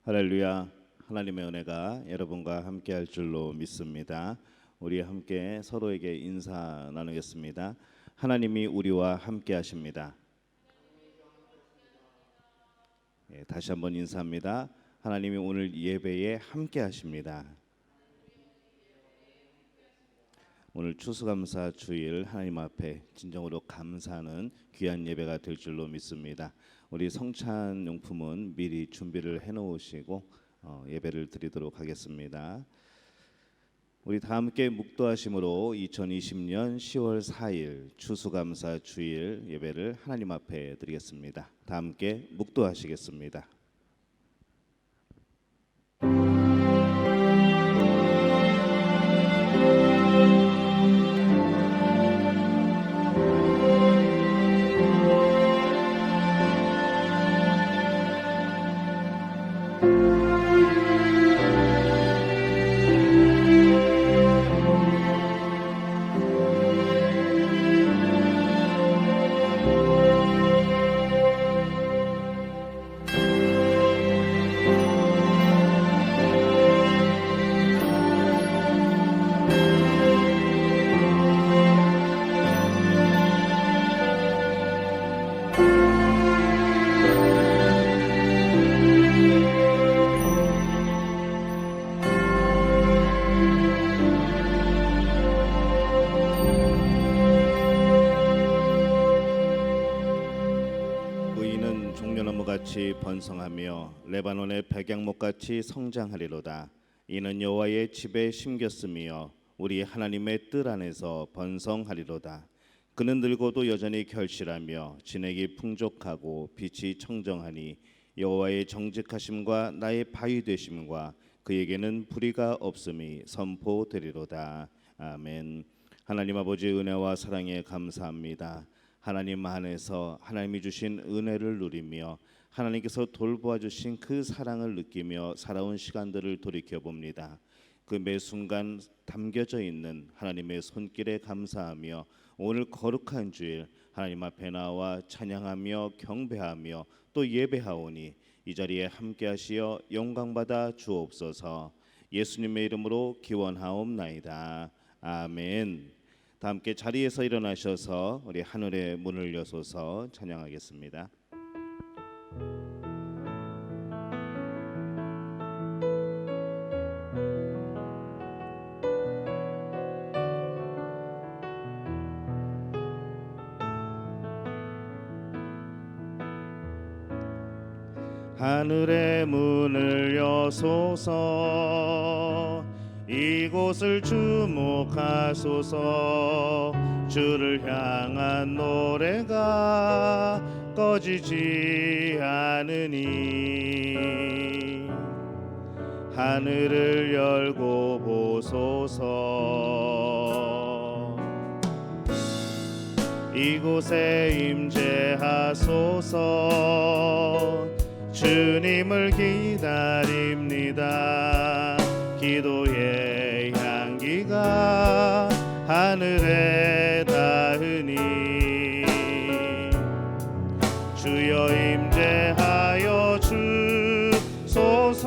할렐루야. 하나님의 은혜가 여러분과 함께 할 줄로 믿습니다. 우리 함께 서로에게 인사 나누겠습니다. 하나님이 우리와 함께 하십니다. 다시 한번 인사합니다. 하나님이 오늘 예배에 함께 하십니다. 오늘 추수감사 주일 하나님 앞에 진정으로 감사하는 귀한 예배가 될 줄로 믿습니다. 우리 성찬 용품은 미리 준비를 해놓으시고 예배를 드리도록 하겠습니다. 우리 다 함께 묵도하심으로 2020년 10월 4일 추수감사 주일 예배를 하나님 앞에 드리겠습니다. 다 함께 묵도하시겠습니다. 같이 번성하며 레바논의 백양목같이 성장하리로다. 이는 여호와의 집에 심겼으며 우리 하나님의 뜰 안에서 번성하리로다. 그는 늙어도 여전히 결실하며 진액이 풍족하고 빛이 청정하니 여호와의 정직하심과 나의 바위 되심과 그에게는 불의가 없음이 선포되리로다. 아멘. 하나님 아버지 은혜와 사랑에 감사합니다. 하나님 안에서 하나님이 주신 은혜를 누리며 하나님께서 돌보아 주신 그 사랑을 느끼며 살아온 시간들을 돌이켜 봅니다. 그 매 순간 담겨져 있는 하나님의 손길에 감사하며 오늘 거룩한 주일 하나님 앞에 나와 찬양하며 경배하며 또 예배하오니 이 자리에 함께 하시어 영광받아 주옵소서. 예수님의 이름으로 기원하옵나이다. 아멘. 다 함께 자리에서 일어나셔서 우리 하늘의 문을 여소서 찬양하겠습니다. 하늘의 문을 여소서. 이곳을 주목하소서. 주를 향한 노래가 꺼지지 않으니 하늘을 열고 보소서. 이곳에 임재하소서. 주님을 기다립니다. 기도의 향기가 하늘에 닿으니 주여 임재하여 주소서.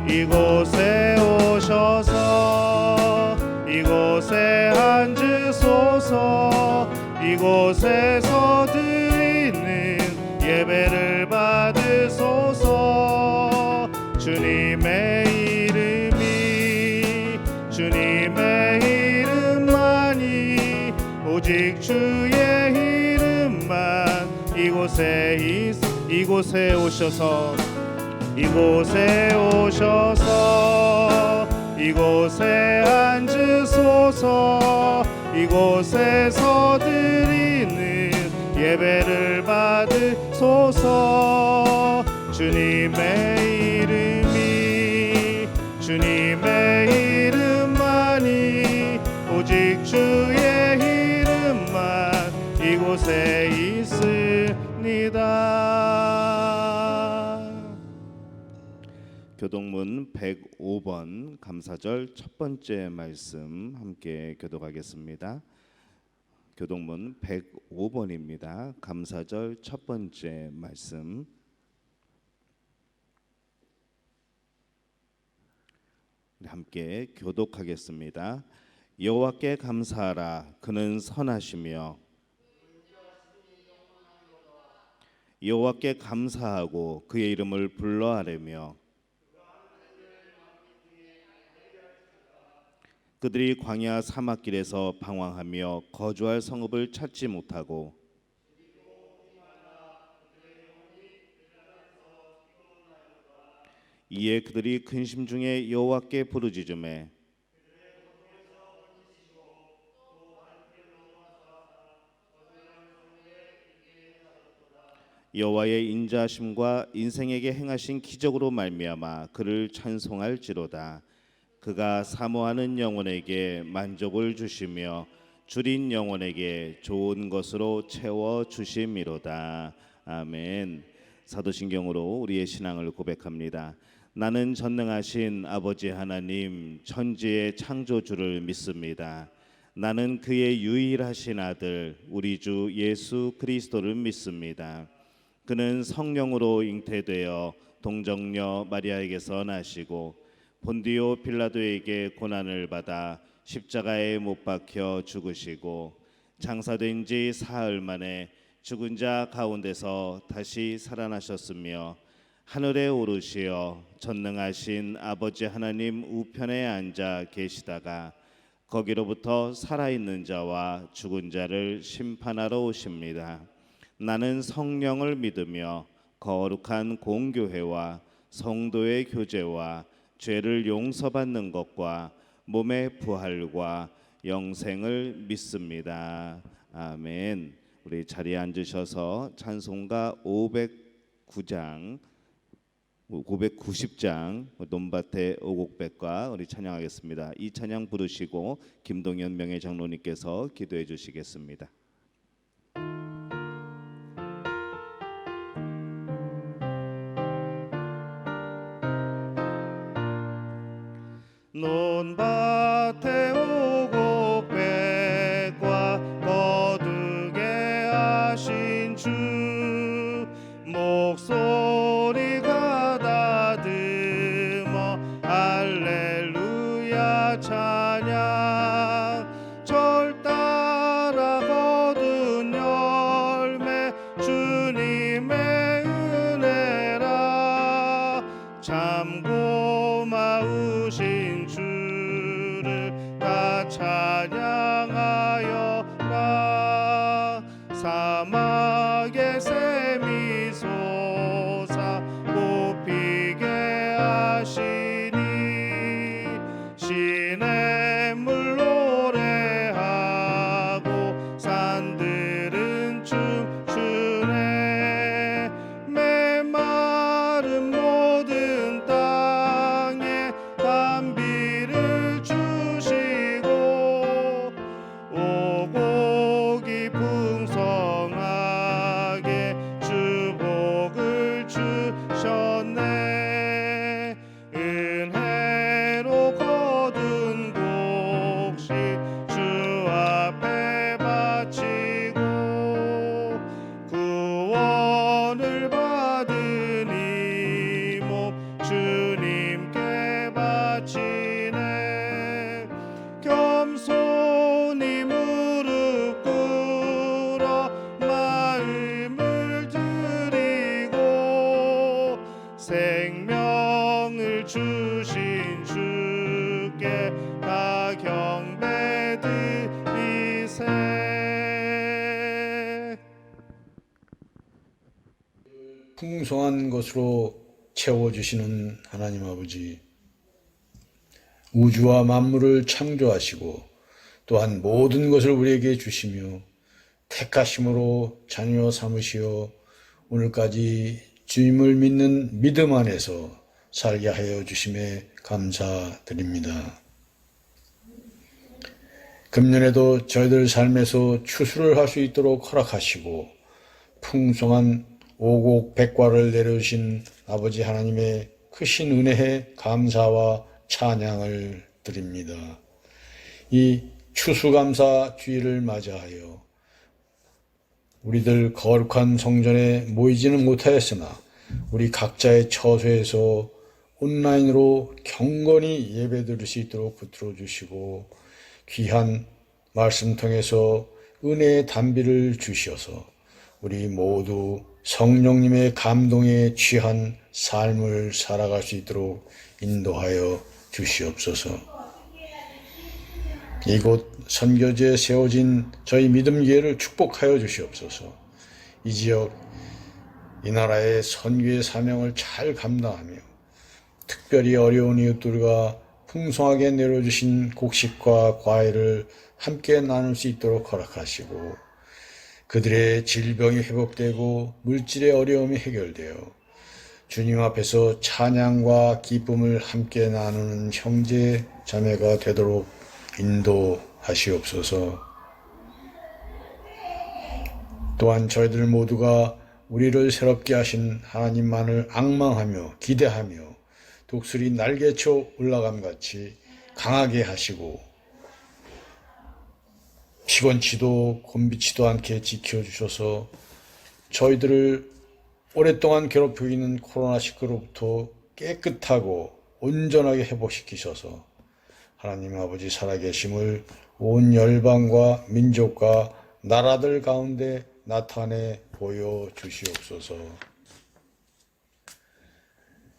이곳에 오셔서 이곳에 앉으소서. 이곳에서 드리는 예배를 받으소서. 주님의 이름만이 오직 주의 이름만 이곳에 오셔서 이곳에 앉으소서. 이곳에서 드리는 예배를 받으소서. 주님의 이름만이 오직 주의 이름만 이곳에 있습니다. 교독문 105번 감사절 첫 번째 말씀 함께 교독하겠습니다. 교독문 105번입니다. 감사절 첫 번째 말씀. 함께 교독하겠습니다. 여호와께 감사하라. 그는 선하시며 여호와께 감사하고 그의 이름을 불러 아뢰며 그들이 광야 사막길에서 방황하며 거주할 성읍을 찾지 못하고 이에 그들이 근심 중에 여호와께 부르짖으매 여호와의 인자하심과 인생에게 행하신 기적으로 말미암아 그를 찬송할지로다. 그가 사모하는 영혼에게 만족을 주시며 줄인 영혼에게 좋은 것으로 채워 주심이로다. 아멘. 사도신경으로 우리의 신앙을 고백합니다. 나는 전능하신 아버지 하나님 천지의 창조주를 믿습니다. 나는 그의 유일하신 아들 우리 주 예수 그리스도를 믿습니다. 그는 성령으로 잉태되어 동정녀 마리아에게서 나시고 본디오 빌라도에게 고난을 받아 십자가에 못 박혀 죽으시고 장사된 지 사흘 만에 죽은 자 가운데서 다시 살아나셨으며 하늘에 오르시어 전능하신 아버지 하나님 우편에 앉아 계시다가 거기로부터 살아있는 자와 죽은 자를 심판하러 오십니다. 나는 성령을 믿으며 거룩한 공교회와 성도의 교제와 죄를 용서받는 것과 몸의 부활과 영생을 믿습니다. 아멘. 우리 자리에 앉으셔서 찬송가 590장 논밭의 오곡백과 우리 찬양하겠습니다. 이 찬양 부르시고 김동현 명예장로님께서 기도해 주시겠습니다. 논밭에 오곡백과 거두게 하신 주 목소리가 다듬어 할렐루야 찬양 절 따라 거둔 열매 주님의 은혜라 참 고마우신 주를 다 찬양하여라. 사막의 샘이 솟아 꽃피게 하시니 시냇물 노래하고 산들은 춤추네. 메마른 모든 땅에 단비를 주시고 오곡이 풍성하게 주복을 주셨네. 은혜로 거둔 곡식 주 앞에 바치고 구원을 받은 이 몸 주님께 바치네. 겸손히 무릎 꿇어 마음을 드리고 생명을 주신 주께 다 경배 드리세. 풍성한 것으로 채워주시는 하나님 아버지, 우주와 만물을 창조하시고 또한 모든 것을 우리에게 주시며 택하심으로 자녀 삼으시어 오늘까지 주님을 믿는 믿음 안에서 살게 하여 주심에 감사드립니다. 금년에도 저희들 삶에서 추수를 할 수 있도록 허락하시고 풍성한 오곡 백과를 내려주신 아버지 하나님의 크신 은혜에 감사와 찬양을 드립니다. 이 추수감사 주일을 맞이하여 우리들 거룩한 성전에 모이지는 못하였으나 우리 각자의 처소에서 온라인으로 경건히 예배 드릴 수 있도록 붙들어 주시고 귀한 말씀 통해서 은혜의 단비를 주셔서 우리 모두 성령님의 감동에 취한 삶을 살아갈 수 있도록 인도하여 주시옵소서. 이곳 선교지에 세워진 저희 믿음교회를 축복하여 주시옵소서. 이 지역, 이 나라의 선교의 사명을 잘 감당하며 특별히 어려운 이웃들과 풍성하게 내려주신 곡식과 과일을 함께 나눌 수 있도록 허락하시고 그들의 질병이 회복되고 물질의 어려움이 해결되어 주님 앞에서 찬양과 기쁨을 함께 나누는 형제 자매가 되도록 인도하시옵소서. 또한 저희들 모두가 우리를 새롭게 하신 하나님만을 앙망하며 기대하며 독수리 날개쳐 올라감같이 강하게 하시고 피곤치도 곤비치도 않게 지켜주셔서 저희들을 오랫동안 괴롭히고 있는 코로나19로부터 깨끗하고 온전하게 회복시키셔서 하나님 아버지 살아계심을 온 열방과 민족과 나라들 가운데 나타내 보여주시옵소서.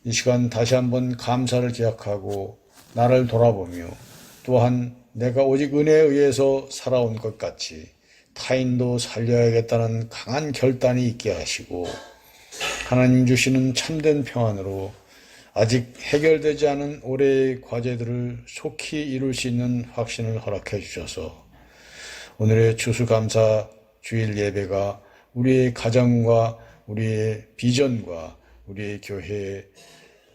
이 시간 다시 한번 감사를 기약하고 나를 돌아보며 또한 내가 오직 은혜에 의해서 살아온 것 같이 타인도 살려야겠다는 강한 결단이 있게 하시고 하나님 주시는 참된 평안으로 아직 해결되지 않은 올해의 과제들을 속히 이룰 수 있는 확신을 허락해 주셔서 오늘의 추수감사 주일 예배가 우리의 가정과 우리의 비전과 우리의 교회의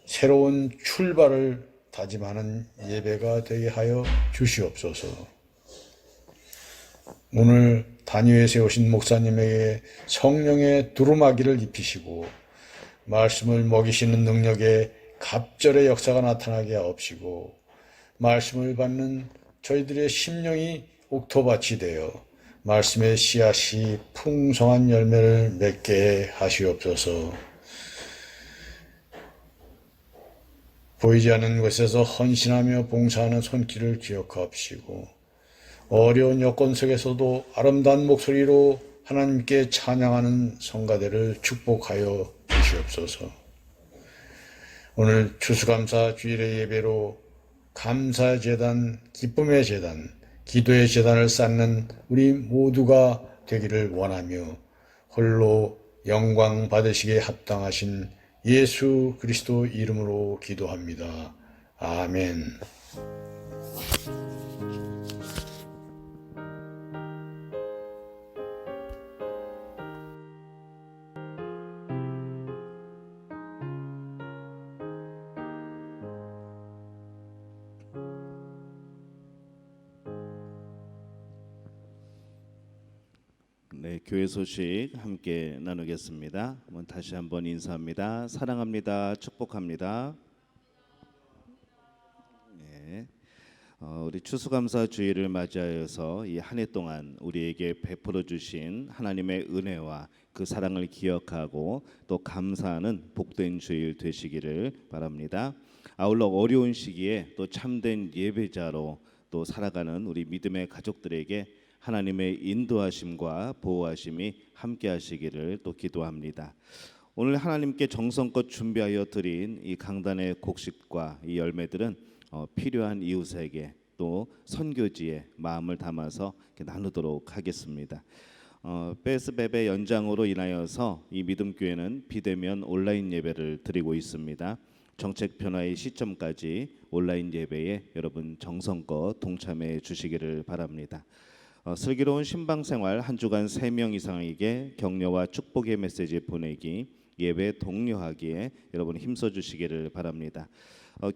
새로운 출발을 다짐하는 예배가 되게 하여 주시옵소서. 오늘 단위에 세우신 목사님에게 성령의 두루마기를 입히시고 말씀을 먹이시는 능력에 갑절의 역사가 나타나게 하옵시고 말씀을 받는 저희들의 심령이 옥토밭이 되어 말씀의 씨앗이 풍성한 열매를 맺게 하시옵소서. 보이지 않는 곳에서 헌신하며 봉사하는 손길을 기억하옵시고 어려운 여건 속에서도 아름다운 목소리로 하나님께 찬양하는 성가대를 축복하여 주시옵소서. 오늘 추수감사 주일의 예배로 감사제단, 기쁨의 제단, 기도의 제단을 쌓는 우리 모두가 되기를 원하며 홀로 영광 받으시기에 합당하신 예수 그리스도 이름으로 기도합니다. 아멘. 네, 교회 소식 함께 나누겠습니다. 다시 한번 인사합니다. 사랑합니다. 축복합니다. 네, 우리 추수감사 주일을 맞이하여서 이 한 해 동안 우리에게 베풀어 주신 하나님의 은혜와 그 사랑을 기억하고 또 감사하는 복된 주일 되시기를 바랍니다. 아울러 어려운 시기에 또 참된 예배자로 또 살아가는 우리 믿음의 가족들에게 하나님의 인도하심과 보호하심이 함께 하시기를 또 기도합니다. 오늘 하나님께 정성껏 준비하여 드린 이 강단의 곡식과 이 열매들은 필요한 이웃에게 또 선교지에 마음을 담아서 나누도록 하겠습니다. 베스베베 연장으로 인하여서 이 믿음교회는 비대면 온라인 예배를 드리고 있습니다. 정책 변화의 시점까지 온라인 예배에 여러분 정성껏 동참해 주시기를 바랍니다. 슬기로운 신방생활 한 주간 3명 이상에게 격려와 축복의 메시지 보내기, 예배 독려하기에 여러분 힘써 주시기를 바랍니다.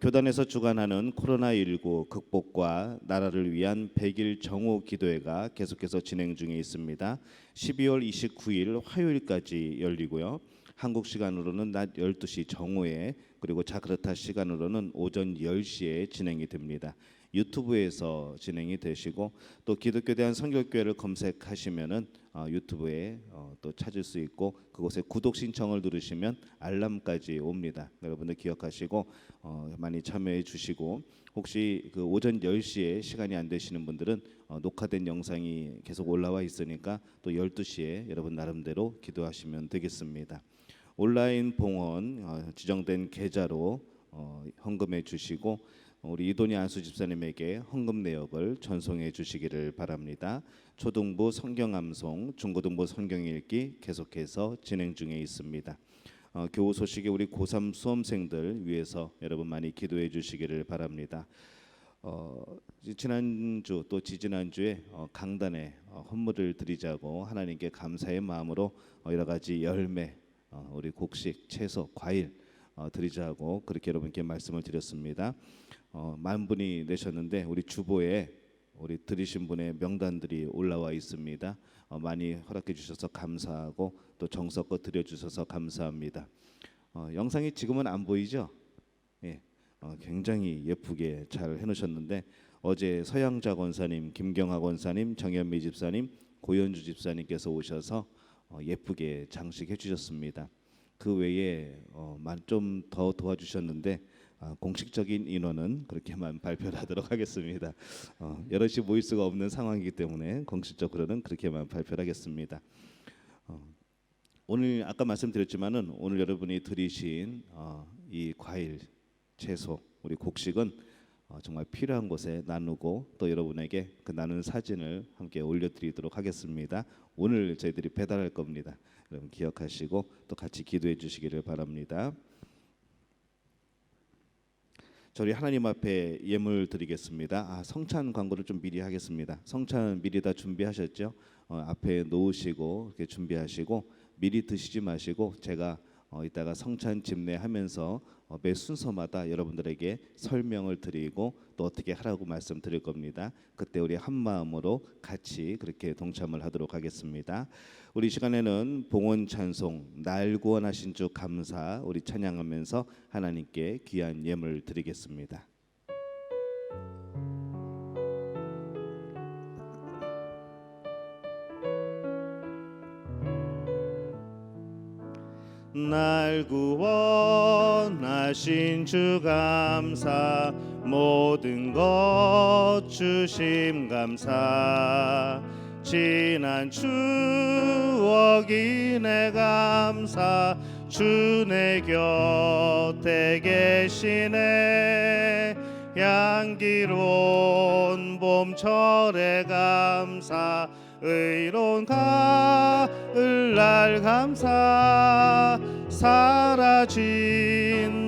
교단에서 주관하는 코로나19 극복과 나라를 위한 100일 정오 기도회가 계속해서 진행 중에 있습니다. 12월 29일 화요일까지 열리고요. 한국 시간으로는 낮 12시 정오에 그리고 자크르타 시간으로는 오전 10시에 진행이 됩니다. 유튜브에서 진행이 되시고 또 기독교 대한 선교교회를 검색하시면은 유튜브에 또 찾을 수 있고 그곳에 구독 신청을 누르시면 알람까지 옵니다. 여러분들 기억하시고 많이 참여해 주시고 혹시 그 오전 10시에 시간이 안 되시는 분들은 녹화된 영상이 계속 올라와 있으니까 또 12시에 여러분 나름대로 기도하시면 되겠습니다. 온라인 봉헌 지정된 계좌로 헌금해 주시고 우리 이도니 안수 집사님에게 헌금 내역을 전송해 주시기를 바랍니다. 초등부 성경암송, 중고등부 성경읽기 계속해서 진행 중에 있습니다. 교우 소식에 우리 고3 수험생들 위해서 여러분 많이 기도해 주시기를 바랍니다. 지난주 또 지지난주에 강단에 헌물을 드리자고 하나님께 감사의 마음으로 여러 가지 열매, 우리 곡식, 채소, 과일 드리자고 그렇게 여러분께 말씀을 드렸습니다. 많은 분이 내셨는데 우리 주보에 우리 드리신 분의 명단들이 올라와 있습니다. 많이 허락해 주셔서 감사하고 또 정성껏 드려주셔서 감사합니다. 영상이 지금은 안 보이죠? 예, 굉장히 예쁘게 잘 해놓으셨는데 어제 서양자 권사님, 김경하 권사님, 정현미 집사님, 고현주 집사님께서 오셔서 예쁘게 장식해 주셨습니다. 그 외에 좀 더 도와주셨는데 공식적인 인원은 그렇게만 발표를 하도록 하겠습니다. 여럿이 모일 수가 없는 상황이기 때문에 공식적으로는 그렇게만 발표를 하겠습니다. 오늘 아까 말씀드렸지만은 오늘 여러분이 드리신 이 과일, 채소, 우리 곡식은 정말 필요한 곳에 나누고 또 여러분에게 그 나눈 사진을 함께 올려드리도록 하겠습니다. 오늘 저희들이 배달할 겁니다. 여러분 기억하시고 또 같이 기도해 주시기를 바랍니다. 저희 하나님 앞에 예물 드리겠습니다. 성찬 광고를 좀 미리 하겠습니다. 성찬 미리 다 준비하셨죠? 앞에 놓으시고 이렇게 준비하시고 미리 드시지 마시고 제가 이따가 성찬 집례하면서 매 순서마다 여러분들에게 설명을 드리고 또 어떻게 하라고 말씀드릴 겁니다. 그때 우리 한 마음으로 같이 그렇게 동참을 하도록 하겠습니다. 우리 시간에는 봉헌 찬송 날 구원하신 주 감사 우리 찬양하면서 하나님께 귀한 예물 드리겠습니다. 날 구원하신 주 감사 모든 것 주심 감사 지난 추억이 내 감사 주 내 곁에 계시네 향기로운 봄철의 감사 의로운 가을날 감사 사라진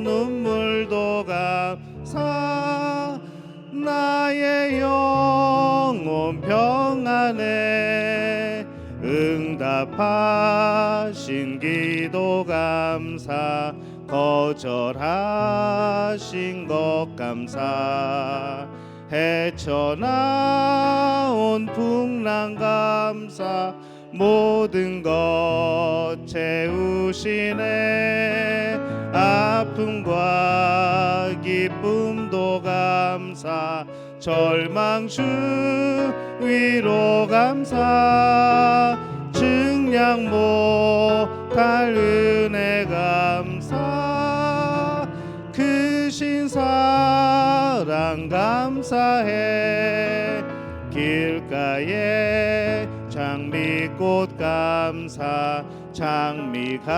눈물도 감사 나의 영혼 평안에 응답하신 기도 감사 거절하신 것 감사 헤쳐나온 풍랑 감사 모든 것 채우시네 아픔과 기쁨도 감사 절망 주 위로 감사 증량 못할 은혜 감사 크신 사랑 감사해 길가에 장미꽃 감사 장미가시도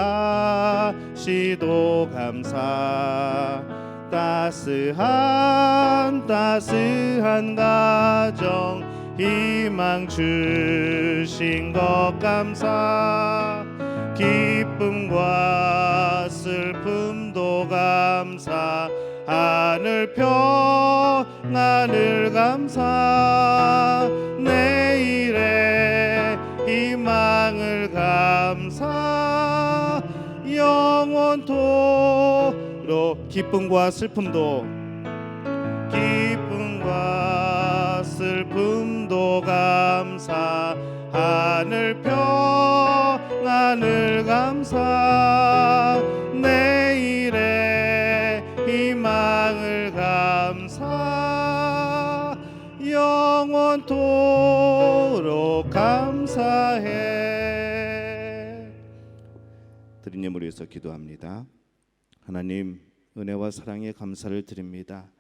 감사 따스한 가정 희망 주신 것 감사 기쁨과 슬픔도 감사 하늘 평안을 감사 내일의 희망을 감사 영원토록 기쁨과 슬픔도 감사 하늘 평안을 감사 내일의 영원토록 감사해. 드린 예물을 위해서 기도합니다. 하나님, 은혜와 사랑에 감사를 드립니다.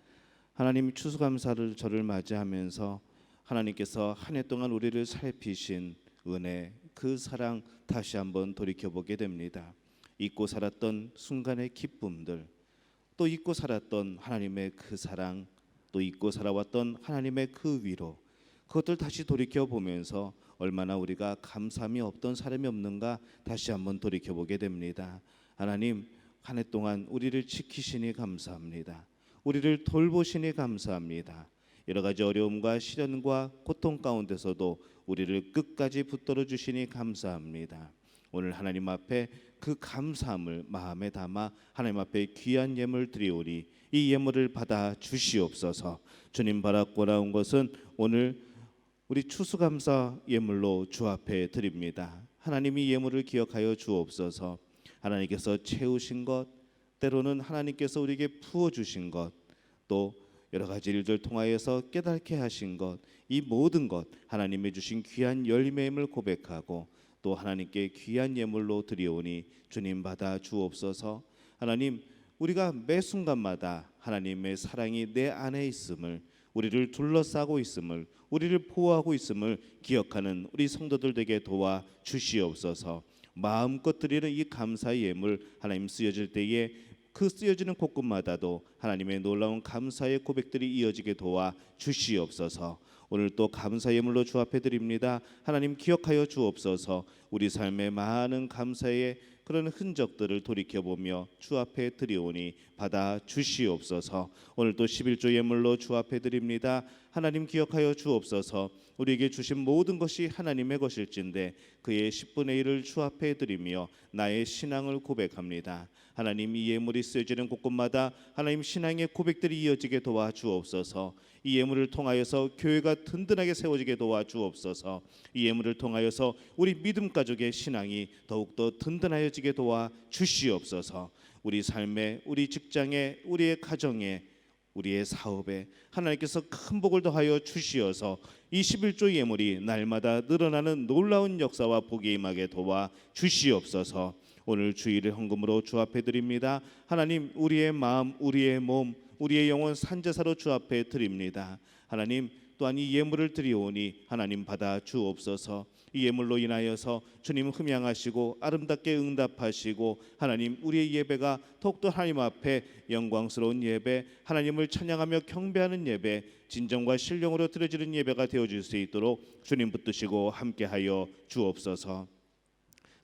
하나님, 추수감사를 저를 맞이하면서 하나님께서 한 해 동안 우리를 살피신 은혜, 그 사랑 다시 한번 돌이켜보게 됩니다. 잊고 살았던 순간의 기쁨들, 또 잊고 살았던 하나님의 그 사랑, 또 잊고 살아왔던 하나님의 그 위로, 그것들 다시 돌이켜보면서 얼마나 우리가 감사함이 없던 사람이 없는가 다시 한번 돌이켜보게 됩니다. 하나님, 한 해 동안 우리를 지키시니 감사합니다. 우리를 돌보시니 감사합니다. 여러 가지 어려움과 시련과 고통 가운데서도 우리를 끝까지 붙들어 주시니 감사합니다. 오늘 하나님 앞에 그 감사함을 마음에 담아 하나님 앞에 귀한 예물 드리오니 이 예물을 받아 주시옵소서. 주님 바라고 나온 것은 오늘 우리 추수감사 예물로 주 앞에 드립니다. 하나님이 예물을 기억하여 주옵소서. 하나님께서 채우신 것, 때로는 하나님께서 우리에게 부어주신 것, 또 여러 가지 일들 통하여서 깨닫게 하신 것, 이 모든 것 하나님이 주신 귀한 열매임을 고백하고 또 하나님께 귀한 예물로 드리오니 주님 받아 주옵소서. 하나님, 우리가 매 순간마다 하나님의 사랑이 내 안에 있음을, 우리를 둘러싸고 있음을, 우리를 보호하고 있음을 기억하는 우리 성도들 되게 도와 주시옵소서. 마음껏 드리는 이 감사의 예물 하나님 쓰여질 때에 그 쓰여지는 곳곳마다도 하나님의 놀라운 감사의 고백들이 이어지게 도와 주시옵소서. 오늘 또 감사 예물로 주 앞에 드립니다. 하나님 기억하여 주옵소서. 우리 삶의 많은 감사의 그런 흔적들을 돌이켜보며 주 앞에 드리오니 받아 주시옵소서. 오늘 또 11조 예물로 주 앞에 드립니다. 하나님 기억하여 주옵소서. 우리에게 주신 모든 것이 하나님의 것일진데 그의 10분의 1을 주 앞에 드리며 나의 신앙을 고백합니다. 하나님, 이 예물이 쓰여지는 곳곳마다 하나님 신앙의 고백들이 이어지게 도와 주옵소서. 이 예물을 통하여서 교회가 든든하게 세워지게 도와 주옵소서. 이 예물을 통하여서 우리 믿음 가족의 신앙이 더욱더 든든하여지게 도와 주시옵소서. 우리 삶에, 우리 직장에, 우리의 가정에, 우리의 사업에 하나님께서 큰 복을 더하여 주시어서 21조 예물이 날마다 늘어나는 놀라운 역사와 복이 임하게 도와 주시옵소서. 오늘 주일을 헌금으로 주 앞에 드립니다. 하나님, 우리의 마음, 우리의 몸, 우리의 영혼 산제사로 주 앞에 드립니다. 하나님, 또한 이 예물을 드리오니 하나님 받아 주옵소서. 이 예물로 인하여서 주님 흠양하시고 아름답게 응답하시고 하나님, 우리의 예배가 더욱더 하나님 앞에 영광스러운 예배, 하나님을 찬양하며 경배하는 예배, 진정과 신령으로 드려지는 예배가 되어질 수 있도록 주님 붙드시고 함께하여 주옵소서.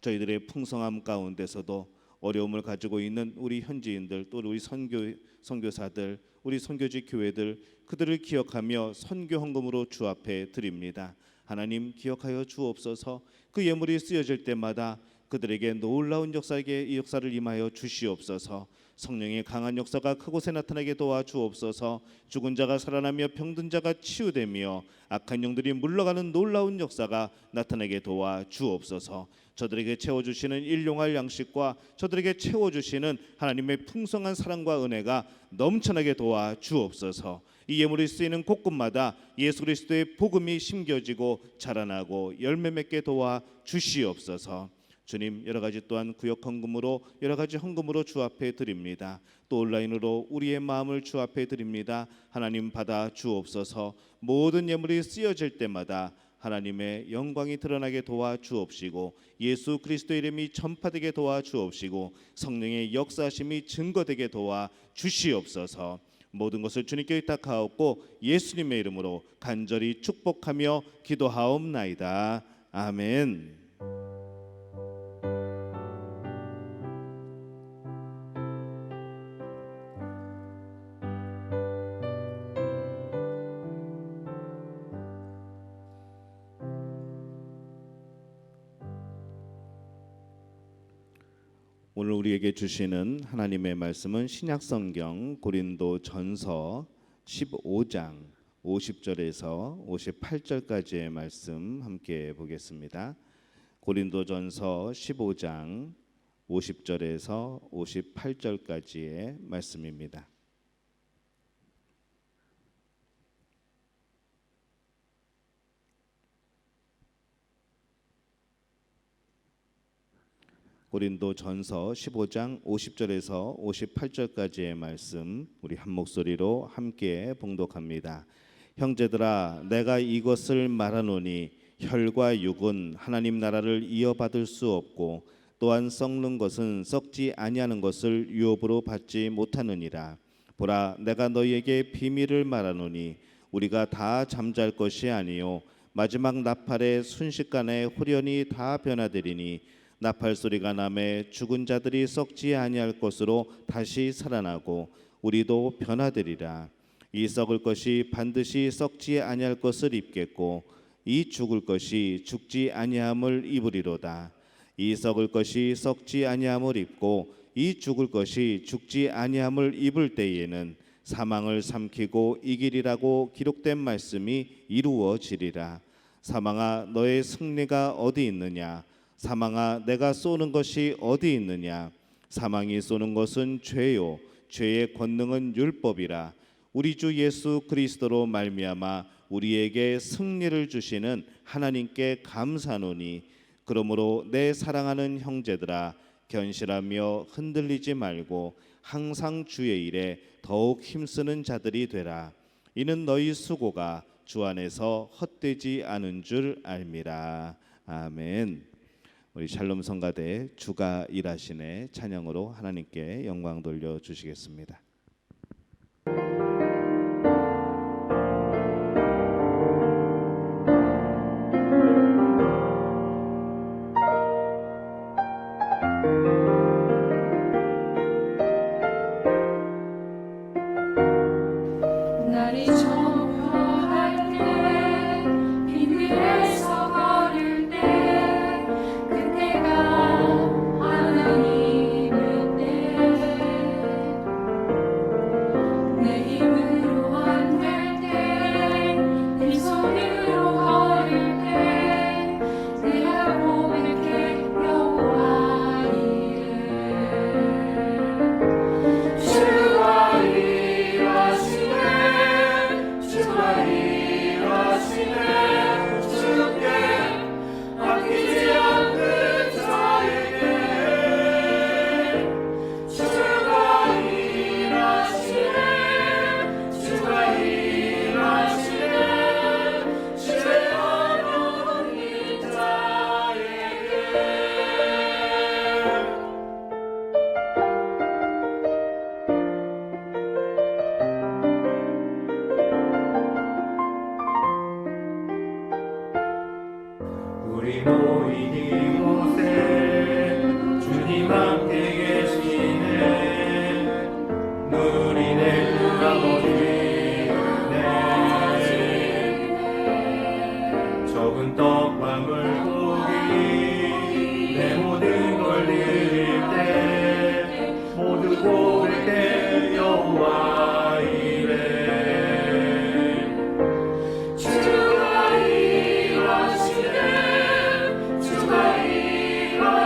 저희들의 풍성함 가운데서도 어려움을 가지고 있는 우리 현지인들, 또 우리 선교사들, 우리 선교지 교회들, 그들을 기억하며 선교 헌금으로 주 앞에 드립니다. 하나님 기억하여 주옵소서. 그 예물이 쓰여질 때마다 그들에게 놀라운 역사를 임하여 주시옵소서. 성령의 강한 역사가 그곳에 나타나게 도와 주옵소서. 죽은 자가 살아나며 병든 자가 치유되며 악한 영들이 물러가는 놀라운 역사가 나타나게 도와 주옵소서. 저들에게 채워주시는 일용할 양식과 저들에게 채워주시는 하나님의 풍성한 사랑과 은혜가 넘쳐나게 도와 주옵소서. 이 예물이 쓰이는 곳곳마다 예수 그리스도의 복음이 심겨지고 자라나고 열매 맺게 도와 주시옵소서. 주님, 여러 가지 또한 구역 헌금으로, 여러 가지 헌금으로 주 앞에 드립니다. 또 온라인으로 우리의 마음을 주 앞에 드립니다. 하나님 받아 주옵소서. 모든 예물이 쓰여질 때마다 하나님의 영광이 드러나게 도와 주옵시고 예수 그리스도 이름이 전파되게 도와 주옵시고 성령의 역사하심이 증거되게 도와 주시옵소서. 모든 것을 주님께 의탁하옵고 예수님의 이름으로 간절히 축복하며 기도하옵나이다. 아멘. 오늘 우리에게 주시는 하나님의 말씀은 신약성경 고린도전서 15장 50절에서 58절까지의 말씀 함께 보겠습니다. 고린도전서 15장 50절에서 58절까지의 말씀입니다. 고린도전서 15장 50절에서 58절까지의 말씀 우리 한 목소리로 함께 봉독합니다. 형제들아 내가 이것을 말하노니 혈과 육은 하나님 나라를 이어받을 수 없고 또한 썩는 것은 썩지 아니하는 것을 유업으로 받지 못하느니라. 보라 내가 너희에게 비밀을 말하노니 우리가 다 잠잘 것이 아니요 마지막 나팔의 순식간에 홀연히 다 변화되리니 나팔 소리가 나매 죽은 자들이 썩지 아니할 것으로 다시 살아나고 우리도 변화되리라. 이 썩을 것이 반드시 썩지 아니할 것을 입겠고 이 죽을 것이 죽지 아니함을 입으리로다. 이 썩을 것이 썩지 아니함을 입고 이 죽을 것이 죽지 아니함을 입을 때에는 사망을 삼키고 이기리라고 기록된 말씀이 이루어지리라. 사망아 너의 승리가 어디 있느냐? 사망아 내가 쏘는 것이 어디 있느냐? 사망이 쏘는 것은 죄요 죄의 권능은 율법이라. 우리 주 예수 그리스도로 말미암아 우리에게 승리를 주시는 하나님께 감사노니 그러므로 내 사랑하는 형제들아 견실하며 흔들리지 말고 항상 주의 일에 더욱 힘쓰는 자들이 되라. 이는 너희 수고가 주 안에서 헛되지 않은 줄 알미라. 아멘. 우리 샬롬 성가대 주가 일하시네 찬양으로 하나님께 영광 돌려 주시겠습니다. 날이 저물어갈 때 빈들에서 걸을 때 그때가 하나님의 때 내 힘으로 안 될 때 빈손으로 걸을 때 내가 고백해 여호와 이름 주가 일하시네 주가 일하시네 주께 아끼지 않는 자에게 주가 일하시네 주가 일하시네 죄악 없는 자에게 우리 모인 이곳에 주님 함께 계시네. 누리네 그 아버지네. 적은 떡방울 고기 내 모든 걸 드릴 때 모두 고백해 여호와 이래. 주가 일하시네 주가 일하시네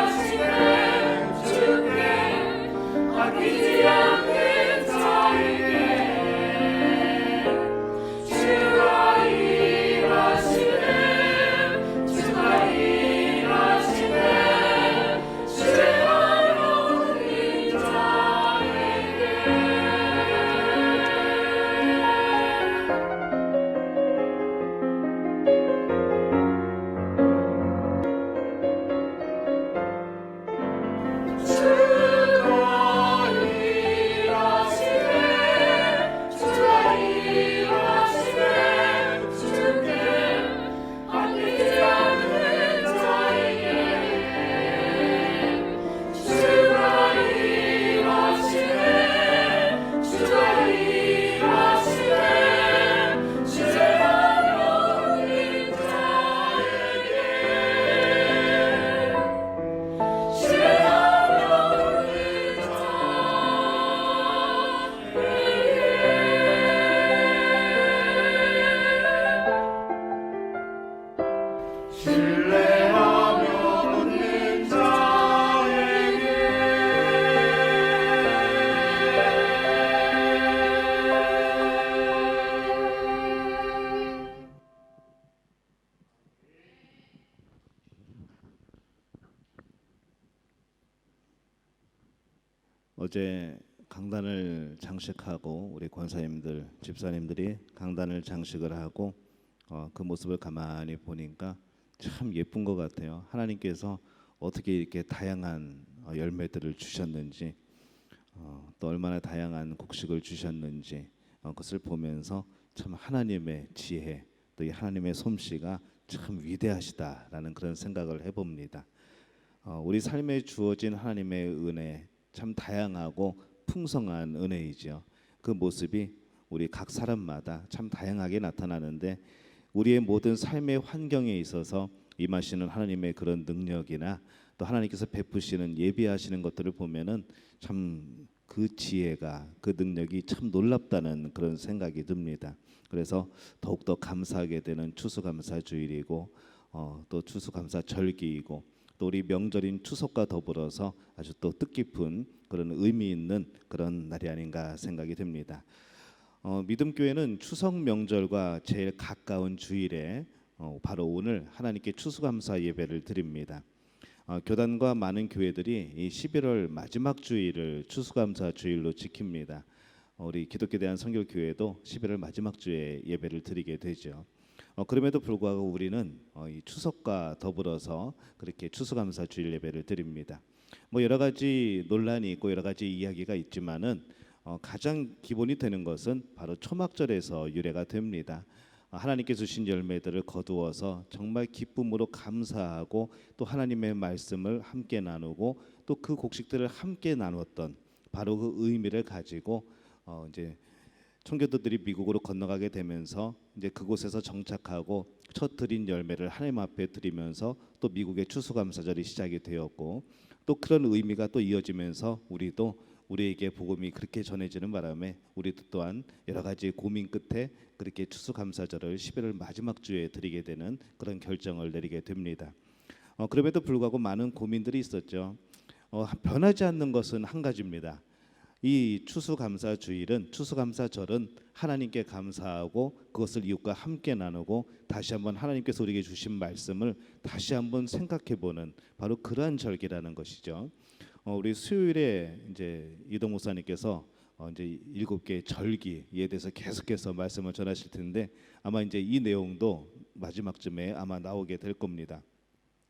어제 강단을 장식하고 우리 권사님들, 집사님들이 강단을 장식을 하고 그 모습을 가만히 보니까 참 예쁜 것 같아요. 하나님께서 어떻게 이렇게 다양한 열매들을 주셨는지, 또 얼마나 다양한 곡식을 주셨는지 그것을 보면서 참 하나님의 지혜, 또 이 하나님의 솜씨가 참 위대하시다라는 그런 생각을 해봅니다. 우리 삶에 주어진 하나님의 은혜, 참 다양하고 풍성한 은혜이죠. 그 모습이 우리 각 사람마다 참 다양하게 나타나는데, 우리의 모든 삶의 환경에 있어서 임하시는 하나님의 그런 능력이나 또 하나님께서 베푸시는 예비하시는 것들을 보면은 참 그 지혜가, 그 능력이 참 놀랍다는 그런 생각이 듭니다. 그래서 더욱더 감사하게 되는 추수감사주일이고, 또 추수감사절기이고, 또 우리 명절인 추석과 더불어서 아주 또 뜻깊은 그런 의미 있는 그런 날이 아닌가 생각이 듭니다. 믿음교회는 추석 명절과 제일 가까운 주일에 바로 오늘 하나님께 추수감사 예배를 드립니다. 교단과 많은 교회들이 이 11월 마지막 주일을 추수감사 주일로 지킵니다. 우리 기독교 대한 선교교회도 11월 마지막 주에 예배를 드리게 되죠. 그럼에도 불구하고 우리는 이 추석과 더불어서 그렇게 추수감사 주일 예배를 드립니다. 뭐 여러 가지 논란이 있고 여러 가지 이야기가 있지만은 가장 기본이 되는 것은 바로 초막절에서 유래가 됩니다. 하나님께 주신 열매들을 거두어서 정말 기쁨으로 감사하고 또 하나님의 말씀을 함께 나누고 또 그 곡식들을 함께 나눴던 바로 그 의미를 가지고 이제 청교도들이 미국으로 건너가게 되면서 이제 그곳에서 정착하고 첫 드린 열매를 하나님 앞에 드리면서 또 미국의 추수감사절이 시작이 되었고, 또 그런 의미가 또 이어지면서 우리에게 복음이 그렇게 전해지는 바람에 우리도 또한 여러 가지 고민 끝에 그렇게 추수감사절을 11월 마지막 주에 드리게 되는 그런 결정을 내리게 됩니다. 그럼에도 불구하고 많은 고민들이 있었죠. 변하지 않는 것은 한 가지입니다. 이 추수감사주일은, 추수감사절은 하나님께 감사하고 그것을 이웃과 함께 나누고 다시 한번 하나님께서 우리에게 주신 말씀을 다시 한번 생각해보는 바로 그러한 절기라는 것이죠. 우리 수요일에 이제 이동 목사님께서 이제 7개 절기에 대해서 계속해서 말씀을 전하실 텐데, 아마 이제 이 내용도 마지막쯤에 아마 나오게 될 겁니다.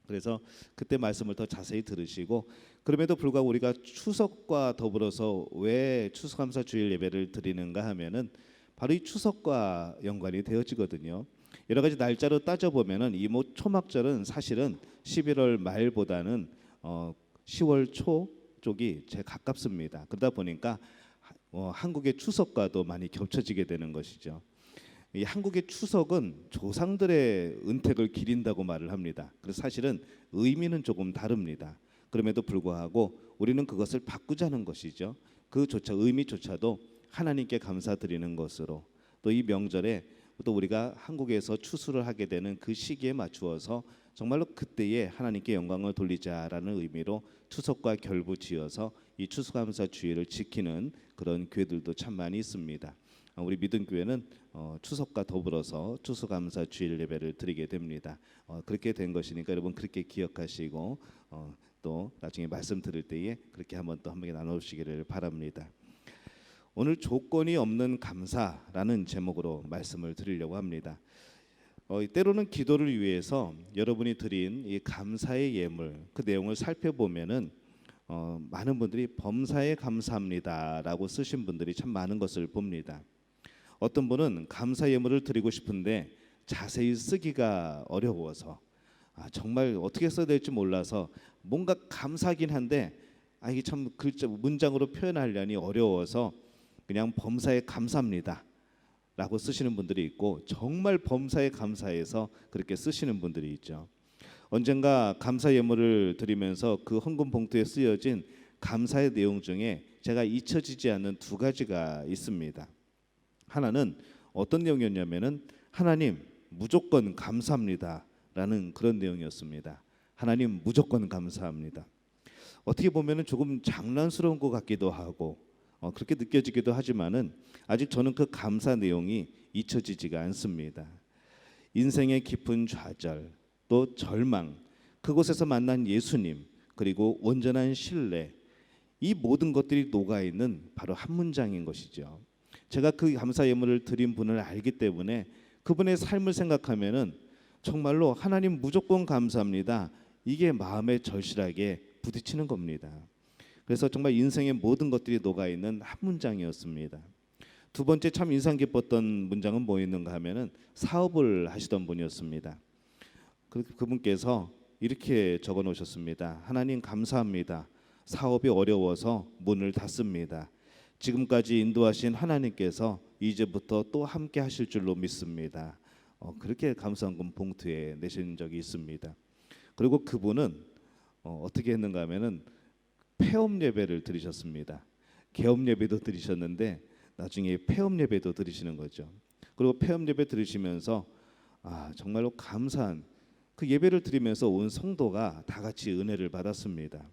그래서 그때 말씀을 더 자세히 들으시고, 그럼에도 불구하고 우리가 추석과 더불어서 왜 추수감사 주일 예배를 드리는가 하면은 바로 이 추석과 연관이 되어지거든요. 여러 가지 날짜로 따져 보면은 이 초막절은 사실은 11월 말보다는 10월 초 쪽이 제일 가깝습니다. 그러다 보니까 한국의 추석과도 많이 겹쳐지게 되는 것이죠. 이 한국의 추석은 조상들의 은택을 기린다고 말을 합니다. 그래서 사실은 의미는 조금 다릅니다. 그럼에도 불구하고 우리는 그것을 바꾸자는 것이죠. 의미조차도 하나님께 감사드리는 것으로, 또 이 명절에 또 우리가 한국에서 추수를 하게 되는 그 시기에 맞추어서 정말로 그때에 하나님께 영광을 돌리자라는 의미로 추석과 결부지어서 이 추수감사 주일을 지키는 그런 교회들도 참 많이 있습니다. 우리 믿음교회는 추석과 더불어서 추수감사 주일 예배를 드리게 됩니다. 그렇게 된 것이니까 여러분 그렇게 기억하시고 또 나중에 말씀 들을 때에 그렇게 한번 또 함께 나누시기를 바랍니다. 오늘 조건이 없는 감사라는 제목으로 말씀을 드리려고 합니다. 때로는 기도를 위해서 여러분이 드린 이 감사의 예물, 그 내용을 살펴보면은 많은 분들이 범사에 감사합니다라고 쓰신 분들이 참 많은 것을 봅니다. 어떤 분은 감사 예물을 드리고 싶은데 자세히 쓰기가 어려워서 정말 어떻게 써야 될지 몰라서 뭔가 감사하긴 한데 이게 참 글자 문장으로 표현하려니 어려워서 그냥 범사에 감사합니다 라고 쓰시는 분들이 있고, 정말 범사에 감사해서 그렇게 쓰시는 분들이 있죠. 언젠가 감사 예물을 드리면서 그 헌금 봉투에 쓰여진 감사의 내용 중에 제가 잊혀지지 않는 두 가지가 있습니다. 하나는 어떤 내용이었냐면은 하나님 무조건 감사합니다 라는 그런 내용이었습니다. 하나님 무조건 감사합니다. 어떻게 보면은 조금 장난스러운 것 같기도 하고 그렇게 느껴지기도 하지만은 아직 저는 그 감사 내용이 잊혀지지가 않습니다. 인생의 깊은 좌절, 또 절망, 그곳에서 만난 예수님, 그리고 온전한 신뢰, 이 모든 것들이 녹아 있는 바로 한 문장인 것이죠. 제가 그 감사 예물을 드린 분을 알기 때문에 그분의 삶을 생각하면은 정말로 하나님 무조건 감사합니다. 이게 마음에 절실하게 부딪히는 겁니다. 그래서 정말 인생의 모든 것들이 녹아 있는 한 문장이었습니다. 두 번째 참 인상 깊었던 문장은 뭐였는가 하면은 사업을 하시던 분이었습니다. 그분께서 이렇게 적어 놓으셨습니다. 하나님 감사합니다. 사업이 어려워서 문을 닫습니다. 지금까지 인도하신 하나님께서 이제부터 또 함께 하실 줄로 믿습니다. 그렇게 감사헌금 봉투에 내신 적이 있습니다. 그리고 그분은 어떻게 했는가 하면은 폐업 예배를 드리셨습니다. 개업 예배도 드리셨는데 나중에 폐업 예배도 드리시는 거죠. 그리고 폐업 예배 드리시면서 정말로 감사한 그 예배를 드리면서 온 성도가 다 같이 은혜를 받았습니다.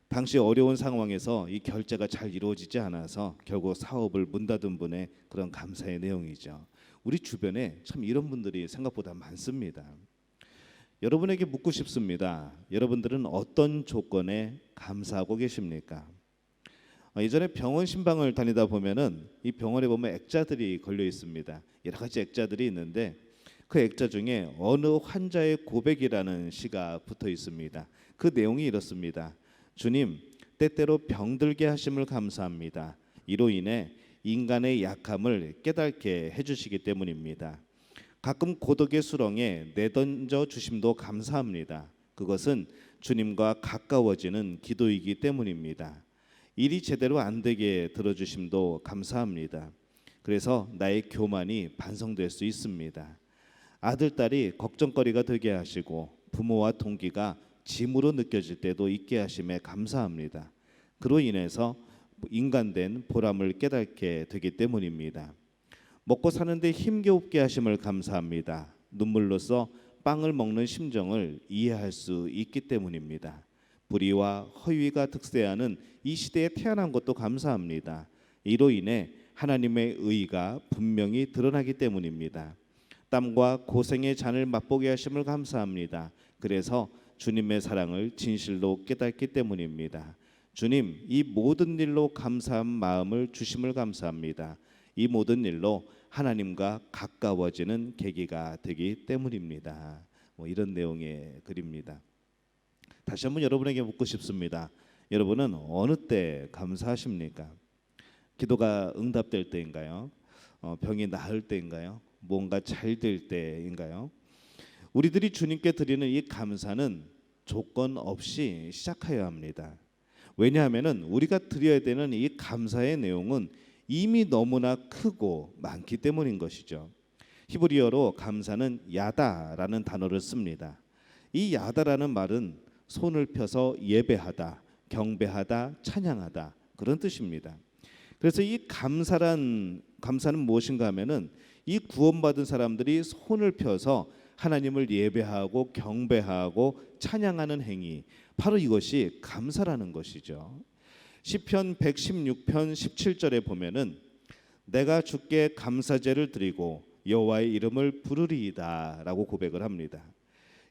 당시 어려운 상황에서 이 결제가 잘 이루어지지 않아서 결국 사업을 문 닫은 분의 그런 감사의 내용이죠. 우리 주변에 참 이런 분들이 생각보다 많습니다. 여러분에게 묻고 싶습니다. 여러분들은 어떤 조건에 감사하고 계십니까? 예전에 병원 신방을 다니다 보면은 이 병원에 보면 액자들이 걸려 있습니다. 여러 가지 액자들이 있는데 그 액자 중에 어느 환자의 고백이라는 시가 붙어 있습니다. 그 내용이 이렇습니다. 주님, 때때로 병들게 하심을 감사합니다. 이로 인해 인간의 약함을 깨닫게 해주시기 때문입니다. 가끔 고독의 수렁에 내던져 주심도 감사합니다. 그것은 주님과 가까워지는 기도이기 때문입니다. 일이 제대로 안 되게 들어주심도 감사합니다. 그래서 나의 교만이 반성될 수 있습니다. 아들, 딸이 걱정거리가 되게 하시고 부모와 동기가 짐으로 느껴질 때도 있게 하심에 감사합니다. 그로 인해서 인간된 보람을 깨닫게 되기 때문입니다. 먹고 사는데 힘겨우게 하심을 감사합니다. 눈물로써 빵을 먹는 심정을 이해할 수 있기 때문입니다. 불의와 허위가 득세하는 이 시대에 태어난 것도 감사합니다. 이로 인해 하나님의 의가 분명히 드러나기 때문입니다. 땀과 고생의 잔을 맛보게 하심을 감사합니다. 그래서 주님의 사랑을 진실로 깨닫기 때문입니다. 주님, 이 모든 일로 감사한 마음을 주심을 감사합니다. 이 모든 일로 하나님과 가까워지는 계기가 되기 때문입니다. 이런 내용의 글입니다. 다시 한번 여러분에게 묻고 싶습니다. 여러분은 어느 때 감사하십니까? 기도가 응답될 때인가요? 병이 나을 때인가요? 뭔가 잘 될 때인가요? 우리들이 주님께 드리는 이 감사는 조건 없이 시작해야 합니다. 왜냐하면 우리가 드려야 되는 이 감사의 내용은 이미 너무나 크고 많기 때문인 것이죠. 히브리어로 감사는 야다라는 단어를 씁니다. 이 야다라는 말은 손을 펴서 예배하다, 경배하다, 찬양하다 그런 뜻입니다. 그래서 이 감사는 무엇인가 하면은 이 구원받은 사람들이 손을 펴서 하나님을 예배하고 경배하고 찬양하는 행위, 바로 이것이 감사라는 것이죠. 시편 116편 17절에 보면은 내가 주께 감사제를 드리고 여호와의 이름을 부르리이다라고 고백을 합니다.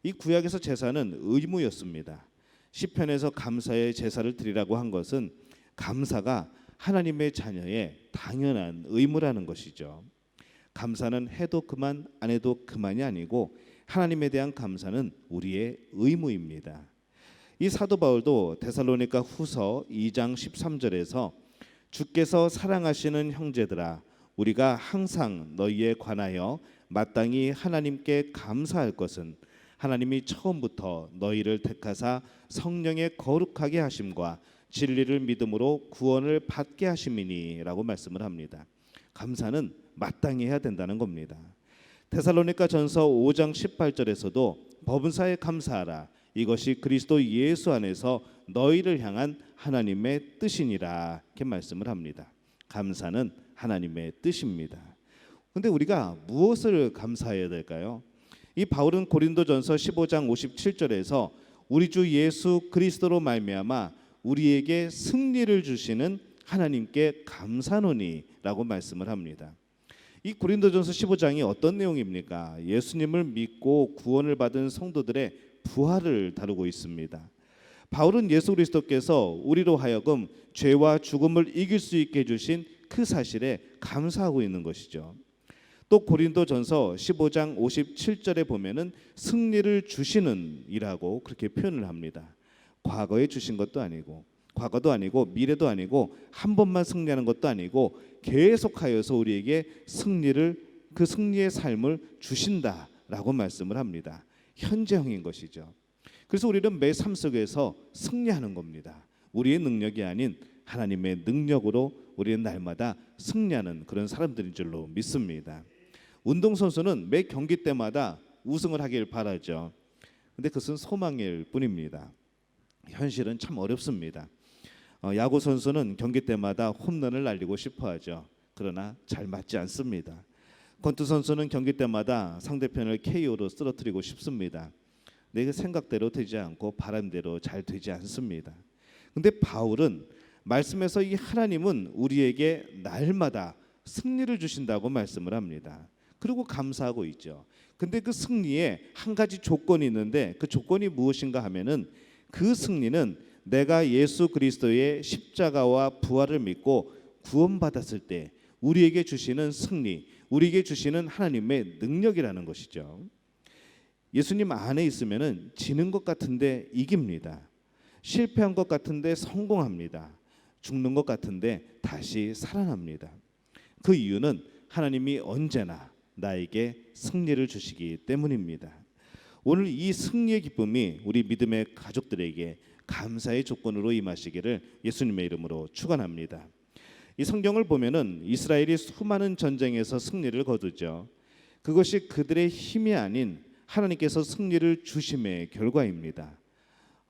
이 구약에서 제사는 의무였습니다. 시편에서 감사의 제사를 드리라고 한 것은 감사가 하나님의 자녀의 당연한 의무라는 것이죠. 감사는 해도 그만 안 해도 그만이 아니고 하나님에 대한 감사는 우리의 의무입니다. 이 사도 바울도 데살로니가 후서 2장 13절에서 주께서 사랑하시는 형제들아 우리가 항상 너희에 관하여 마땅히 하나님께 감사할 것은 하나님이 처음부터 너희를 택하사 성령의 거룩하게 하심과 진리를 믿음으로 구원을 받게 하심이니라고 말씀을 합니다. 감사는 마땅히 해야 된다는 겁니다. 데살로니가 전서 5장 18절에서도 법은사에 감사하라 이것이 그리스도 예수 안에서 너희를 향한 하나님의 뜻이니라 이렇게 말씀을 합니다. 감사는 하나님의 뜻입니다. 근데 우리가 무엇을 감사해야 될까요? 이 바울은 고린도전서 15장 57절에서 우리 주 예수 그리스도로 말미암아 우리에게 승리를 주시는 하나님께 감사노니라고 말씀을 합니다. 이 고린도전서 15장이 어떤 내용입니까? 예수님을 믿고 구원을 받은 성도들의 부활을 다루고 있습니다. 바울은 예수 그리스도께서 우리로 하여금 죄와 죽음을 이길 수 있게 해주신 그 사실에 감사하고 있는 것이죠. 또 고린도전서 15장 57절에 보면은 승리를 주시는 이라고 그렇게 표현을 합니다. 과거에 주신 것도 아니고, 과거도 아니고, 미래도 아니고, 한 번만 승리하는 것도 아니고, 계속하여서 우리에게 그 승리의 삶을 주신다라고 말씀을 합니다. 현재형인 것이죠. 그래서 우리는 매 삶 속에서 승리하는 겁니다. 우리의 능력이 아닌 하나님의 능력으로 우리는 날마다 승리하는 그런 사람들인 줄로 믿습니다. 운동선수는 매 경기 때마다 우승을 하길 바라죠. 근데 그것은 소망일 뿐입니다. 현실은 참 어렵습니다. 야구 선수는 경기 때마다 홈런을 날리고 싶어하죠. 그러나 잘 맞지 않습니다. 권투 선수는 경기 때마다 상대편을 KO로 쓰러뜨리고 싶습니다. 내 생각대로 되지 않고 바람대로 잘 되지 않습니다. 근데 바울은 말씀에서 이 하나님은 우리에게 날마다 승리를 주신다고 말씀을 합니다. 그리고 감사하고 있죠. 근데 그 승리에 한 가지 조건이 있는데 그 조건이 무엇인가 하면은 그 승리는 내가 예수 그리스도의 십자가와 부활을 믿고 구원받았을 때 우리에게 주시는 승리, 우리에게 주시는 하나님의 능력이라는 것이죠. 예수님 안에 있으면은 지는 것 같은데 이깁니다. 실패한 것 같은데 성공합니다. 죽는 것 같은데 다시 살아납니다. 그 이유는 하나님이 언제나 나에게 승리를 주시기 때문입니다. 오늘 이 승리의 기쁨이 우리 믿음의 가족들에게 감사의 조건으로 임하시기를 예수님의 이름으로 축원합니다. 이 성경을 보면은 이스라엘이 수많은 전쟁에서 승리를 거두죠. 그것이 그들의 힘이 아닌 하나님께서 승리를 주심의 결과입니다.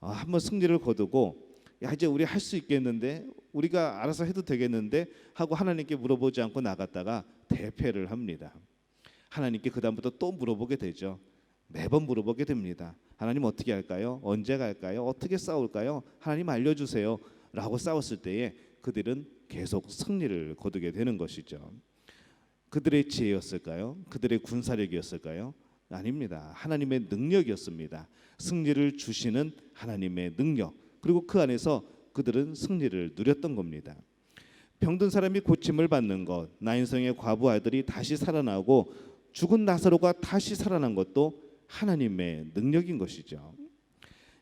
한번 승리를 거두고 야 이제 우리 할 수 있겠는데, 우리가 알아서 해도 되겠는데 하고 하나님께 물어보지 않고 나갔다가 대패를 합니다. 하나님께 그 다음부터 또 물어보게 되죠. 매번 물어보게 됩니다. 하나님 어떻게 할까요? 언제 갈까요? 어떻게 싸울까요? 하나님 알려주세요 라고 싸웠을 때에 그들은 계속 승리를 거두게 되는 것이죠. 그들의 지혜였을까요? 그들의 군사력이었을까요? 아닙니다. 하나님의 능력이었습니다. 승리를 주시는 하나님의 능력, 그리고 그 안에서 그들은 승리를 누렸던 겁니다. 병든 사람이 고침을 받는 것, 나인성의 과부 아들이 다시 살아나고 죽은 나사로가 다시 살아난 것도 하나님의 능력인 것이죠.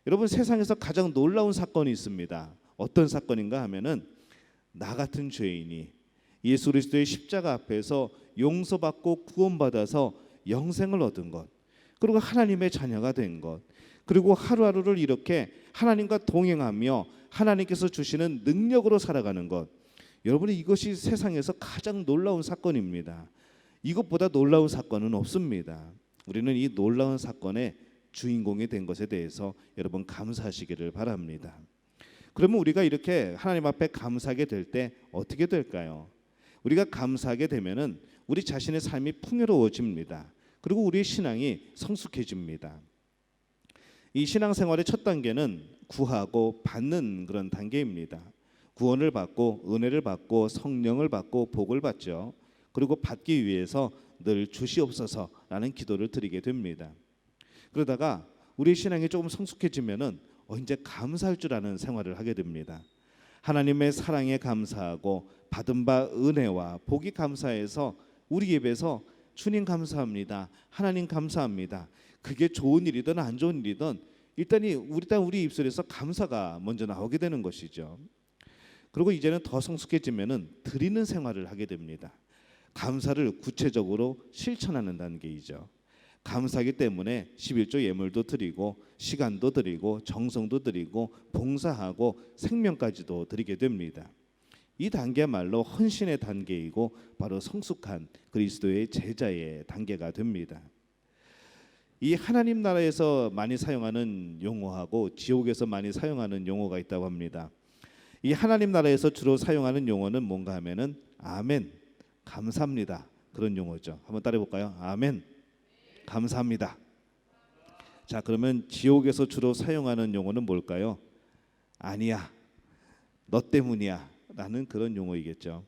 여러분, 세상에서 가장 놀라운 사건이 있습니다. 어떤 사건인가 하면은 나 같은 죄인이 예수 그리스도의 십자가 앞에서 용서받고 구원받아서 영생을 얻은 것, 그리고 하나님의 자녀가 된 것, 그리고 하루하루를 이렇게 하나님과 동행하며 하나님께서 주시는 능력으로 살아가는 것, 여러분이 이것이 세상에서 가장 놀라운 사건입니다. 이것보다 놀라운 사건은 없습니다. 우리는 이 놀라운 사건의 주인공이 된 것에 대해서 여러분 감사하시기를 바랍니다. 그러면 우리가 이렇게 하나님 앞에 감사하게 될 때 어떻게 될까요? 우리가 감사하게 되면은 우리 자신의 삶이 풍요로워집니다. 그리고 우리의 신앙이 성숙해집니다. 이 신앙생활의 첫 단계는 구하고 받는 그런 단계입니다. 구원을 받고 은혜를 받고 성령을 받고 복을 받죠. 그리고 받기 위해서 늘 주시옵소서라는 기도를 드리게 됩니다. 그러다가 우리의 신앙이 조금 성숙해지면은 이제 감사할 줄 아는 생활을 하게 됩니다. 하나님의 사랑에 감사하고 받은 바 은혜와 복이 감사해서 우리 입에서 주님 감사합니다, 하나님 감사합니다, 그게 좋은 일이든 안 좋은 일이든 일단 우리 입술에서 감사가 먼저 나오게 되는 것이죠. 그리고 이제는 더 성숙해지면은 드리는 생활을 하게 됩니다. 감사를 구체적으로 실천하는 단계이죠. 감사하기 때문에 11조 예물도 드리고 시간도 드리고 정성도 드리고 봉사하고 생명까지도 드리게 됩니다. 이 단계야말로 헌신의 단계이고 바로 성숙한 그리스도의 제자의 단계가 됩니다. 이 하나님 나라에서 많이 사용하는 용어하고 지옥에서 많이 사용하는 용어가 있다고 합니다. 이 하나님 나라에서 주로 사용하는 용어는 뭔가 하면은 아멘, 감사합니다, 그런 용어죠. 한번 따라해 볼까요? 아멘, 감사합니다. 자, 그러면 지옥에서 주로 사용하는 용어는 뭘까요? 아니야, 너 때문이야 라는 그런 용어이겠죠.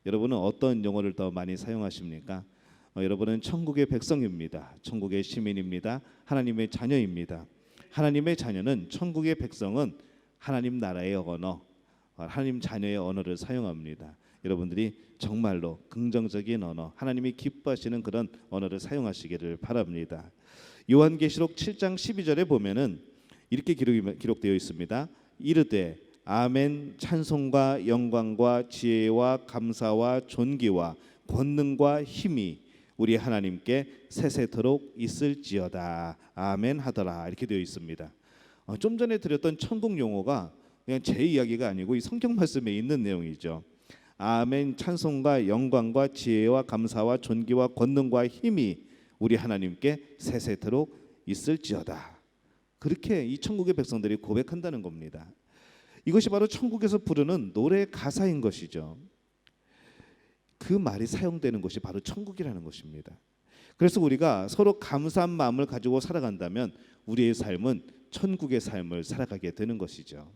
여러분은 어떤 용어를 더 많이 사용하십니까? 여러분은 천국의 백성입니다. 천국의 시민입니다. 하나님의 자녀입니다. 하나님의 자녀는 천국의 백성은 하나님 나라의 언어, 하나님 자녀의 언어를 사용합니다. 여러분들이 정말로 긍정적인 언어, 하나님이 기뻐하시는 그런 언어를 사용하시기를 바랍니다. 요한계시록 7장 12절에 보면은 이렇게 기록되어 있습니다. 이르되 아멘, 찬송과 영광과 지혜와 감사와 존귀와 권능과 힘이 우리 하나님께 세세토록 있을지어다. 아멘 하더라. 이렇게 되어 있습니다. 좀 전에 드렸던 천국 용어가 그냥 제 이야기가 아니고 이 성경 말씀에 있는 내용이죠. 아멘, 찬송과 영광과 지혜와 감사와 존귀와 권능과 힘이 우리 하나님께 세세토록 있을지어다. 그렇게 이 천국의 백성들이 고백한다는 겁니다. 이것이 바로 천국에서 부르는 노래 가사인 것이죠. 그 말이 사용되는 것이 바로 천국이라는 것입니다. 그래서 우리가 서로 감사한 마음을 가지고 살아간다면 우리의 삶은 천국의 삶을 살아가게 되는 것이죠.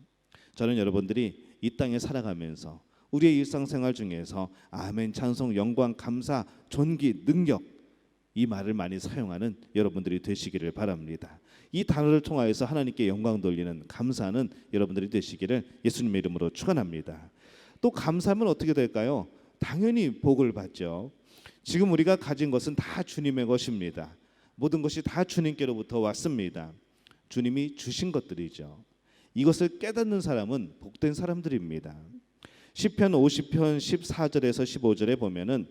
저는 여러분들이 이 땅에 살아가면서 우리의 일상생활 중에서 아멘, 찬송, 영광, 감사, 존귀, 능력 이 말을 많이 사용하는 여러분들이 되시기를 바랍니다. 이 단어를 통하여서 하나님께 영광 돌리는 감사하는 여러분들이 되시기를 예수님의 이름으로 축원합니다. 또 감사하면 어떻게 될까요? 당연히 복을 받죠. 지금 우리가 가진 것은 다 주님의 것입니다. 모든 것이 다 주님께로부터 왔습니다. 주님이 주신 것들이죠. 이것을 깨닫는 사람은 복된 사람들입니다. 시편 50편 14절에서 15절에 보면은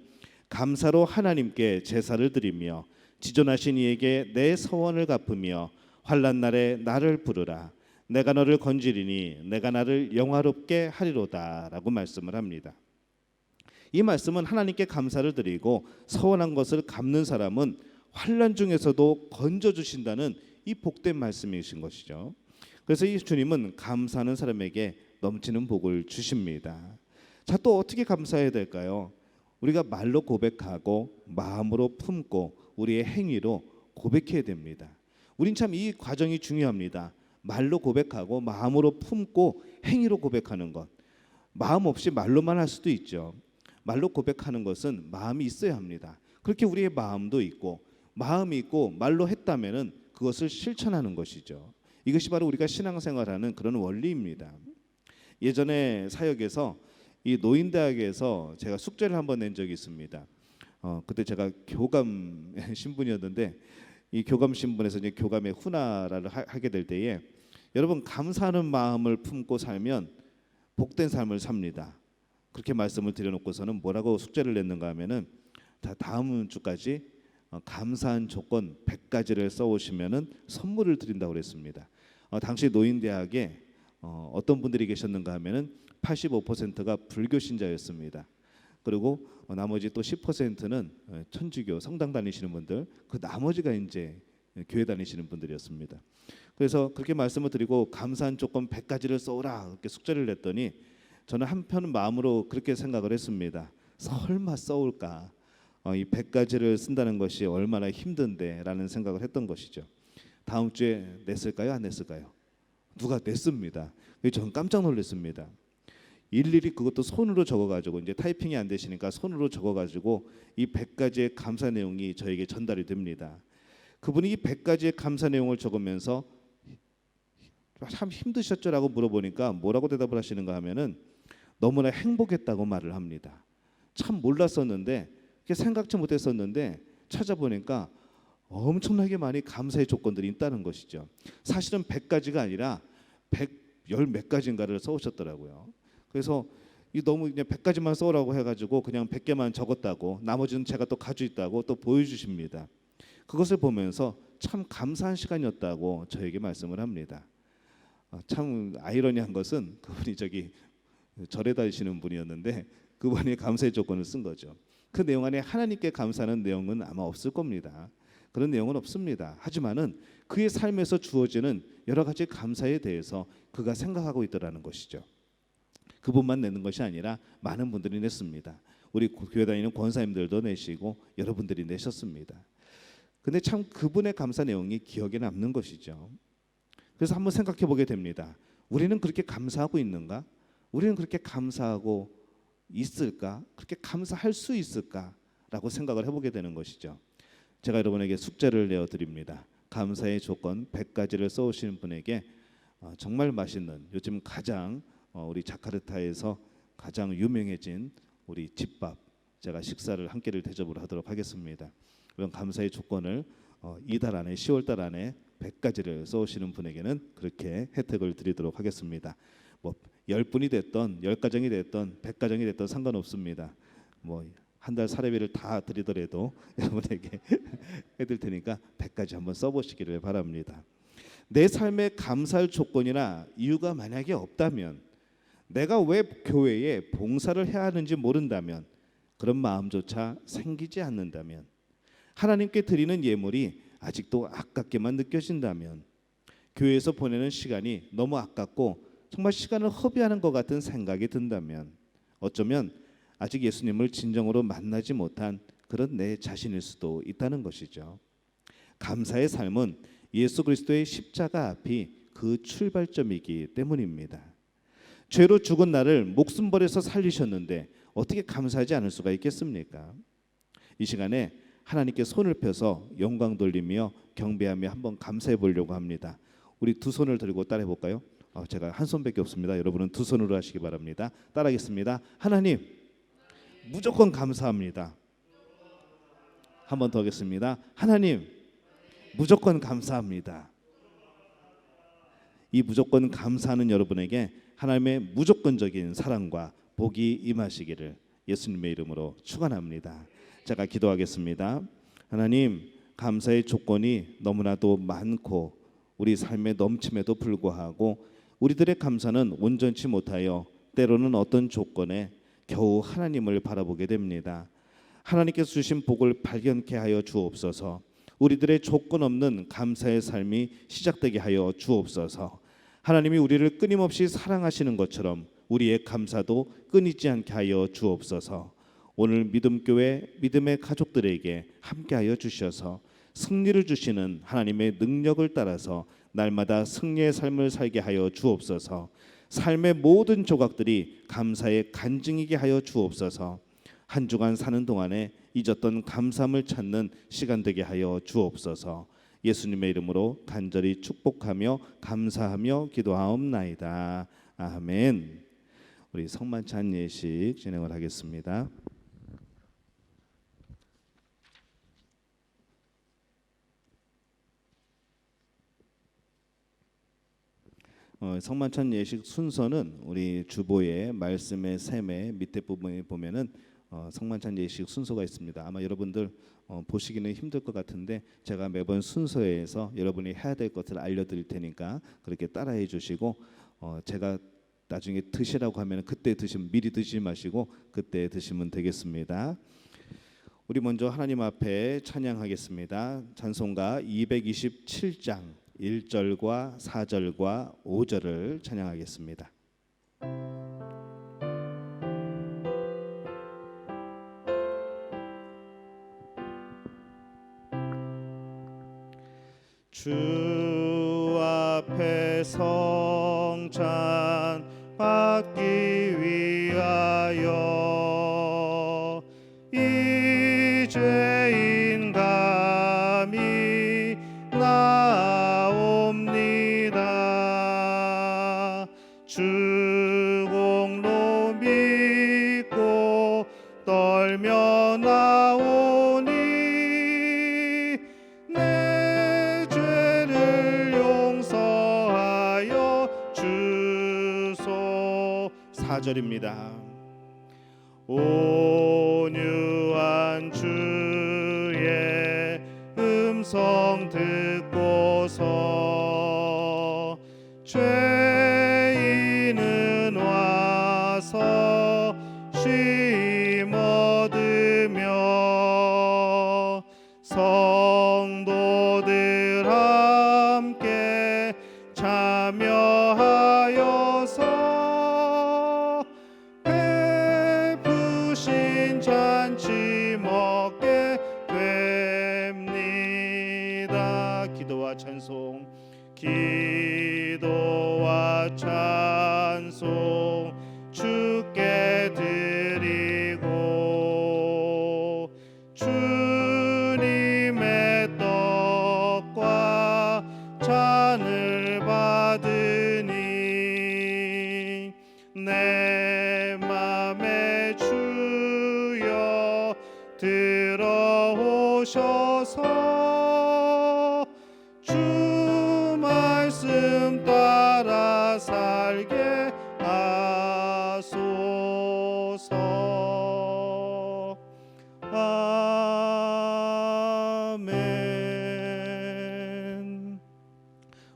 감사로 하나님께 제사를 드리며 지존하신 이에게 내 서원을 갚으며 환난 날에 나를 부르라. 내가 너를 건지리니 내가 나를 영화롭게 하리로다라고 말씀을 합니다. 이 말씀은 하나님께 감사를 드리고 서원한 것을 갚는 사람은 환난 중에서도 건져 주신다는 이 복된 말씀이신 것이죠. 그래서 이 주님은 감사하는 사람에게 넘치는 복을 주십니다. 자, 또 어떻게 감사해야 될까요? 우리가 말로 고백하고 마음으로 품고 우리의 행위로 고백해야 됩니다. 우린 참 이 과정이 중요합니다. 말로 고백하고 마음으로 품고 행위로 고백하는 것. 마음 없이 말로만 할 수도 있죠. 말로 고백하는 것은 마음이 있어야 합니다. 그렇게 우리의 마음도 있고 마음이 있고 말로 했다면은 그것을 실천하는 것이죠. 이것이 바로 우리가 신앙생활하는 그런 원리입니다. 예전에 사역에서 이 노인대학에서 제가 숙제를 한번 낸 적이 있습니다. 그때 제가 교감 신분이었는데 이 교감 신분에서 이제 교감의 훈화를 하게 될 때에 여러분 감사하는 마음을 품고 살면 복된 삶을 삽니다. 그렇게 말씀을 드려놓고서는 뭐라고 숙제를 냈는가 하면은 다음 주까지 감사한 조건 100가지를 써오시면은 선물을 드린다고 그랬습니다. 당시 노인대학에 어떤 분들이 계셨는가 하면은 85%가 불교 신자였습니다. 그리고 나머지 또 10%는 천주교 성당 다니시는 분들, 그 나머지가 이제 교회 다니시는 분들이었습니다. 그래서 그렇게 말씀을 드리고 감사한 조건 100가지를 써오라 그렇게 숙제를 냈더니 저는 한편 마음으로 그렇게 생각을 했습니다. 설마 써올까? 이 100가지를 쓴다는 것이 얼마나 힘든데라는 생각을 했던 것이죠. 다음 주에 냈을까요? 안 냈을까요? 누가 냈습니다. 저는 깜짝 놀랐습니다. 일일이 그것도 손으로 적어가지고 이제 타이핑이 안 되시니까 손으로 적어가지고 이 100가지의 감사 내용이 저에게 전달이 됩니다. 그분이 이 100가지의 감사 내용을 적으면서 참 힘드셨죠라고 물어보니까 뭐라고 대답을 하시는가 하면은 너무나 행복했다고 말을 합니다. 참 몰랐었는데 생각지 못했었는데 찾아보니까 엄청나게 많이 감사의 조건들이 있다는 것이죠. 사실은 100가지가 아니라 110 몇 가지인가를 써오셨더라고요. 그래서 너무 그냥 100가지만 써오라고 해가지고 그냥 100개만 적었다고 나머지는 제가 또 가지고 있다고 또 보여주십니다. 그것을 보면서 참 감사한 시간이었다고 저에게 말씀을 합니다. 참 아이러니한 것은 그분이 절에 다니시는 분이었는데 그분이 감사의 조건을 쓴 거죠. 그 내용 안에 하나님께 감사하는 내용은 아마 없을 겁니다. 그런 내용은 없습니다. 하지만은 그의 삶에서 주어지는 여러 가지 감사에 대해서 그가 생각하고 있더라는 것이죠. 그분만 내는 것이 아니라 많은 분들이 냈습니다. 우리 교회 다니는 권사님들도 내시고 여러분들이 내셨습니다. 근데 참 그분의 감사 내용이 기억에 남는 것이죠. 그래서 한번 생각해 보게 됩니다. 우리는 그렇게 감사하고 있는가? 우리는 그렇게 감사하고 있을까? 그렇게 감사할 수 있을까? 라고 생각을 해보게 되는 것이죠. 제가 여러분에게 숙제를 내어드립니다. 감사의 조건 100가지를 써오시는 분에게 정말 맛있는 요즘 가장 우리 자카르타에서 가장 유명해진 우리 집밥 제가 식사를 한 끼를 대접을 하도록 하겠습니다. 이런 감사의 조건을 이달 안에 10월 달 안에 100가지를 써오시는 분에게는 그렇게 혜택을 드리도록 하겠습니다. 뭐 10분이 됐던 10가정이 됐던 100가정이 됐던 상관없습니다. 뭐 한 달 사례비를 다 드리더라도 여러분에게 해드릴 테니까 100가지 한번 써보시기를 바랍니다. 내 삶에 감사할 조건이나 이유가 만약에 없다면, 내가 왜 교회에 봉사를 해야 하는지 모른다면, 그런 마음조차 생기지 않는다면, 하나님께 드리는 예물이 아직도 아깝게만 느껴진다면, 교회에서 보내는 시간이 너무 아깝고 정말 시간을 허비하는 것 같은 생각이 든다면, 어쩌면 아직 예수님을 진정으로 만나지 못한 그런 내 자신일 수도 있다는 것이죠. 감사의 삶은 예수 그리스도의 십자가 앞이 그 출발점이기 때문입니다. 죄로 죽은 나를 목숨 버려서 살리셨는데 어떻게 감사하지 않을 수가 있겠습니까? 이 시간에 하나님께 손을 펴서 영광 돌리며 경배하며 한번 감사해 보려고 합니다. 우리 두 손을 들고 따라해 볼까요? 제가 한 손밖에 없습니다. 여러분은 두 손으로 하시기 바랍니다. 따라하겠습니다. 하나님, 무조건 감사합니다. 한 번 더 하겠습니다. 하나님, 무조건 감사합니다. 이 무조건 감사하는 여러분에게 하나님의 무조건적인 사랑과 복이 임하시기를 예수님의 이름으로 축원합니다. 제가 기도하겠습니다. 하나님, 감사의 조건이 너무나도 많고 우리 삶의 넘침에도 불구하고 우리들의 감사는 온전치 못하여 때로는 어떤 조건에 겨우 하나님을 바라보게 됩니다. 하나님께서 주신 복을 발견케 하여 주옵소서. 우리들의 조건 없는 감사의 삶이 시작되게 하여 주옵소서. 하나님이 우리를 끊임없이 사랑하시는 것처럼 우리의 감사도 끊이지 않게 하여 주옵소서. 오늘 믿음교회 믿음의 가족들에게 함께하여 주셔서 승리를 주시는 하나님의 능력을 따라서 날마다 승리의 삶을 살게 하여 주옵소서. 삶의 모든 조각들이 감사의 간증이게 하여 주옵소서. 한 주간 사는 동안에 잊었던 감사함을 찾는 시간 되게 하여 주옵소서. 예수님의 이름으로 간절히 축복하며 감사하며 기도하옵나이다. 아멘. 우리 성만찬 예식 진행을 하겠습니다. 성만찬 예식 순서는 우리 주보의 말씀의 셈의 밑에 부분에 보면은 성만찬 예식 순서가 있습니다. 아마 여러분들 보시기는 힘들 것 같은데 제가 매번 순서에서 여러분이 해야 될 것을 알려드릴 테니까 그렇게 따라해 주시고 제가 나중에 드시라고 하면 그때 드시면 미리 드시지 마시고 그때 드시면 되겠습니다. 우리 먼저 하나님 앞에 찬양하겠습니다. 찬송가 227장 1절과 4절과 5절을 찬양하겠습니다. 주 앞에 성찬 받기 위하여 이 죄인 감히 나옵니다. 주 공로 믿고 떨며 나오니 내 죄를 용서하여 주소. 4절입니다. 온유한 주의 음성 듣고서 죄인은 와서 쉼 얻으며 성도들 함께 참여하여서 베푸신 잔치 먹게 됩니다. 기도와 찬송, 기도와 찬송 주께 드리고 주님의 떡과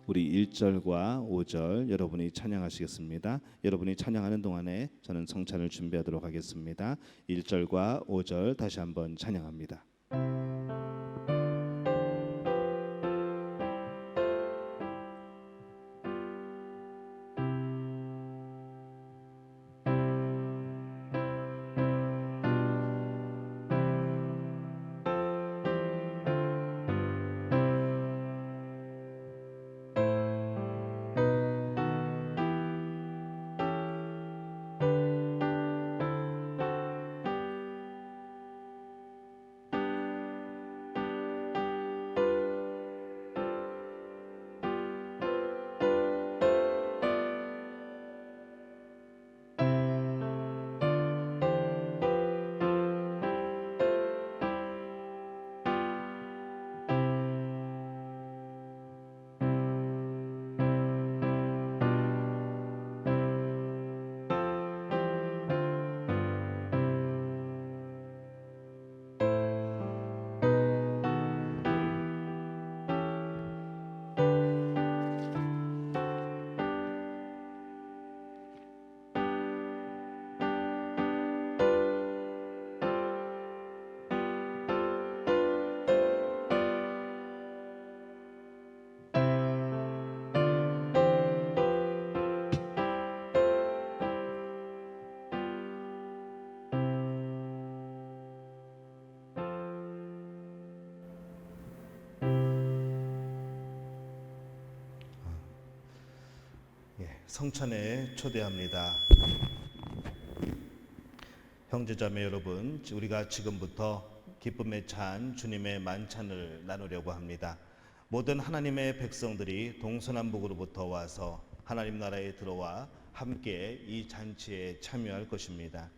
우리 1절과 5절 여러분이 찬양하시겠습니다. 여러분이 찬양하는 동안에 저는 성찬을 준비하도록 하겠습니다. 1절과 5절 다시 한번 찬양합니다. 성찬에 초대합니다. 형제자매 여러분, 우리가 지금부터 기쁨에 찬 주님의 만찬을 나누려고 합니다. 모든 하나님의 백성들이 동서남북으로부터 와서 하나님 나라에 들어와 함께 이 잔치에 참여할 것입니다.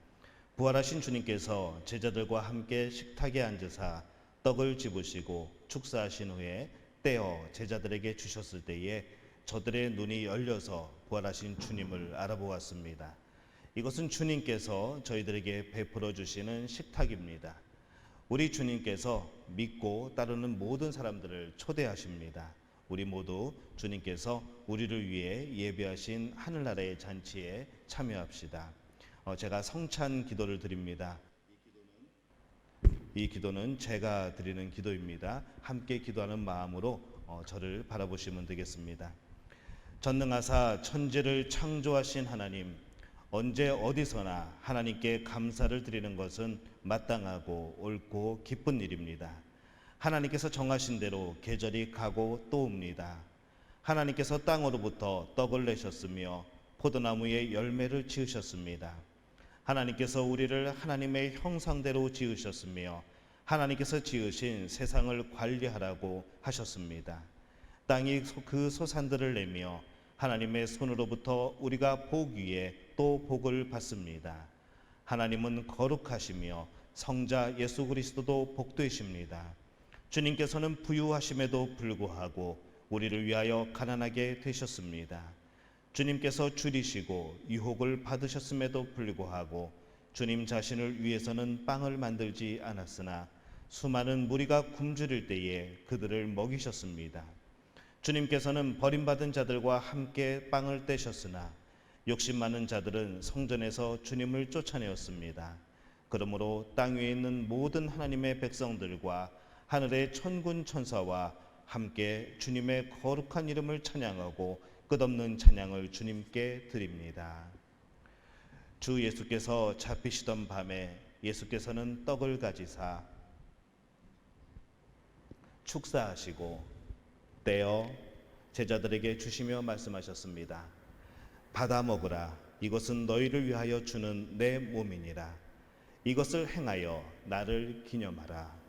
부활하신 주님께서 제자들과 함께 식탁에 앉으사 떡을 집으시고 축사하신 후에 떼어 제자들에게 주셨을 때에 저들의 눈이 열려서 부활하신 주님을 알아보았습니다. 이것은 주님께서 저희들에게 베풀어 주시는 식탁입니다. 우리 주님께서 믿고 따르는 모든 사람들을 초대하십니다. 우리 모두 주님께서 우리를 위해 예배하신 하늘나라의 잔치에 참여합시다. 제가 성찬 기도를 드립니다. 이 기도는 제가 드리는 기도입니다. 함께 기도하는 마음으로 저를 바라보시면 되겠습니다. 전능하사 천지를 창조하신 하나님, 언제 어디서나 하나님께 감사를 드리는 것은 마땅하고 옳고 기쁜 일입니다. 하나님께서 정하신 대로 계절이 가고 또 옵니다. 하나님께서 땅으로부터 떡을 내셨으며 포도나무에 열매를 지으셨습니다. 하나님께서 우리를 하나님의 형상대로 지으셨으며 하나님께서 지으신 세상을 관리하라고 하셨습니다. 땅이 그 소산들을 내며 하나님의 손으로부터 우리가 복 위에 또 복을 받습니다. 하나님은 거룩하시며 성자 예수 그리스도도 복되십니다. 주님께서는 부유하심에도 불구하고 우리를 위하여 가난하게 되셨습니다. 주님께서 줄이시고 유혹을 받으셨음에도 불구하고 주님 자신을 위해서는 빵을 만들지 않았으나 수많은 무리가 굶주릴 때에 그들을 먹이셨습니다. 주님께서는 버림받은 자들과 함께 빵을 떼셨으나 욕심 많은 자들은 성전에서 주님을 쫓아내었습니다. 그러므로 땅 위에 있는 모든 하나님의 백성들과 하늘의 천군 천사와 함께 주님의 거룩한 이름을 찬양하고 끝없는 찬양을 주님께 드립니다. 주 예수께서 잡히시던 밤에 예수께서는 떡을 가지사 축사하시고 떼어 제자들에게 주시며 말씀하셨습니다. 받아 먹으라. 이것은 너희를 위하여 주는 내 몸이니라. 이것을 행하여 나를 기념하라.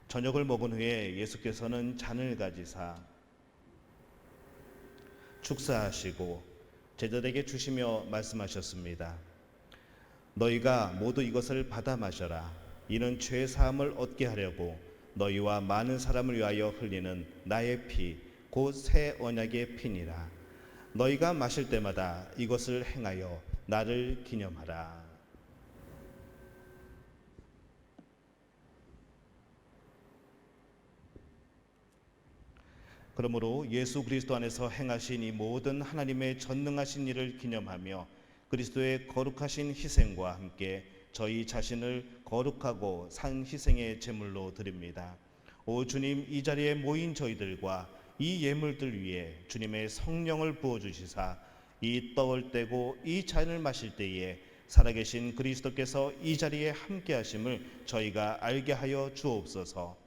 저녁을 먹은 후에 예수께서는 잔을 가지사 축사하시고 제자들에게 주시며 말씀하셨습니다. 너희가 모두 이것을 받아 마셔라. 이는 죄 사함을 얻게 하려고 너희와 많은 사람을 위하여 흘리는 나의 피, 곧 새 언약의 피니라. 너희가 마실 때마다 이것을 행하여 나를 기념하라. 그러므로 예수 그리스도 안에서 행하신 이 모든 하나님의 전능하신 일을 기념하며 그리스도의 거룩하신 희생과 함께 저희 자신을 거룩하고 산 희생의 제물로 드립니다. 오 주님, 이 자리에 모인 저희들과 이 예물들 위에 주님의 성령을 부어주시사 이 떡을 떼고 이 잔을 마실 때에 살아계신 그리스도께서 이 자리에 함께 하심을 저희가 알게 하여 주옵소서.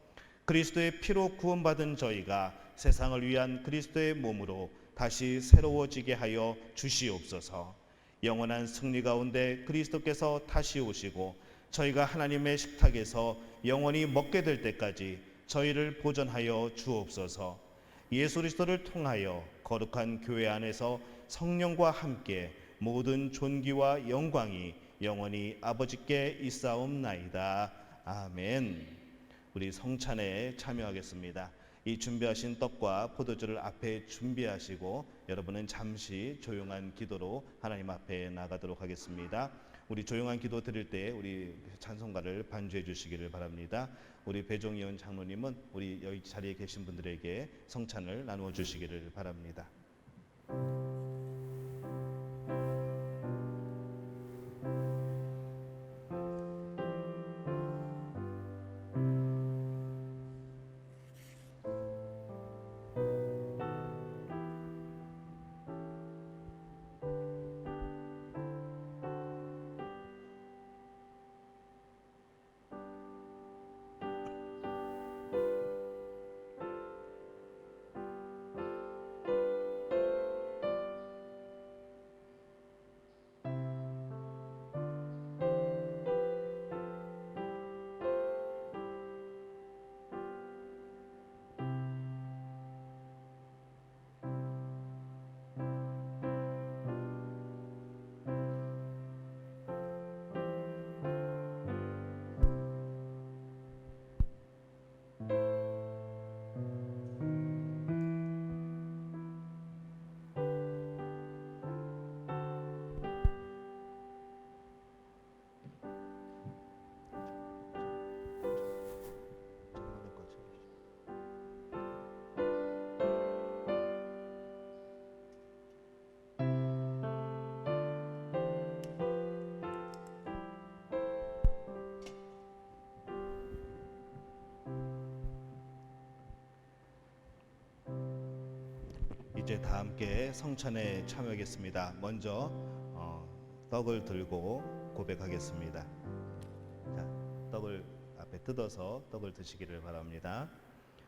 그리스도의 피로 구원받은 저희가 세상을 위한 그리스도의 몸으로 다시 새로워지게 하여 주시옵소서. 영원한 승리 가운데 그리스도께서 다시 오시고 저희가 하나님의 식탁에서 영원히 먹게 될 때까지 저희를 보존하여 주옵소서. 예수 그리스도를 통하여 거룩한 교회 안에서 성령과 함께 모든 존귀와 영광이 영원히 아버지께 있사옵나이다. 아멘. 우리 성찬에 참여하겠습니다. 이 준비하신 떡과 포도주를 앞에 준비하시고 여러분은 잠시 조용한 기도로 하나님 앞에 나가도록 하겠습니다. 우리 조용한 기도 드릴 때 우리 찬송가를 반주해 주시기를 바랍니다. 우리 배종이원 장로님은 우리 여기 자리에 계신 분들에게 성찬을 나누어 주시기를 바랍니다. 이제 다 함께 성찬에 참여하겠습니다. 먼저 떡을 들고 고백하겠습니다. 자, 떡을 앞에 뜯어서 떡을 드시기를 바랍니다.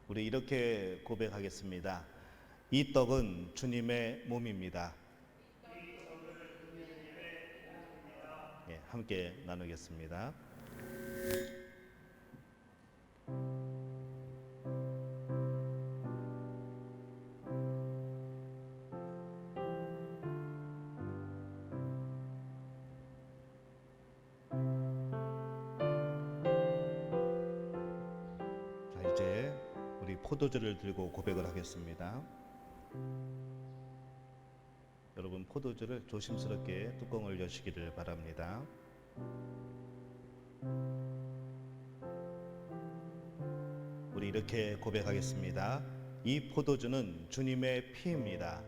우리 이렇게 고백하겠습니다. 이 떡은 주님의 몸입니다. 예, 함께 나누겠습니다. 이제 우리 포도주를 들고 고백을 하겠습니다. 여러분 포도주를 조심스럽게 뚜껑을 여시기를 바랍니다. 우리 이렇게 고백하겠습니다. 이 포도주는 주님의 피입니다.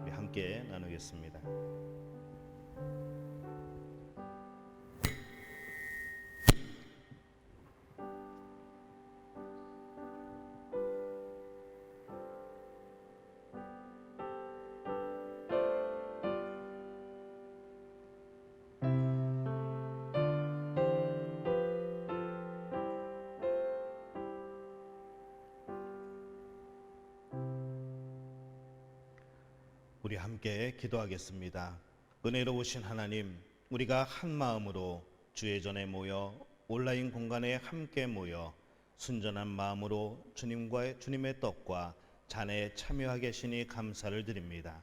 우리 함께 나누겠습니다. 우리 함께 기도하겠습니다. 은혜로우신 하나님, 우리가 한 마음으로 주의 전에 모여 온라인 공간에 함께 모여 순전한 마음으로 주님의 떡과 잔에 참여하게 계시니 감사를 드립니다.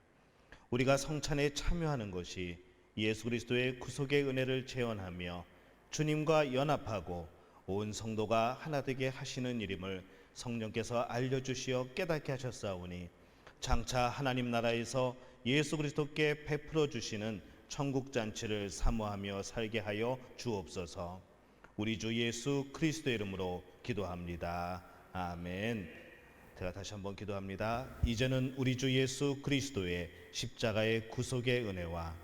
우리가 성찬에 참여하는 것이 예수 그리스도의 구속의 은혜를 체험하며 주님과 연합하고 온 성도가 하나 되게 하시는 일임을 성령께서 알려주시어 깨닫게 하셨사오니 장차 하나님 나라에서 예수 그리스도께 베풀어 주시는 천국 잔치를 사모하며 살게 하여 주옵소서. 우리 주 예수 그리스도의 이름으로 기도합니다. 아멘. 제가 다시 한번 기도합니다. 이제는 우리 주 예수 그리스도의 십자가의 구속의 은혜와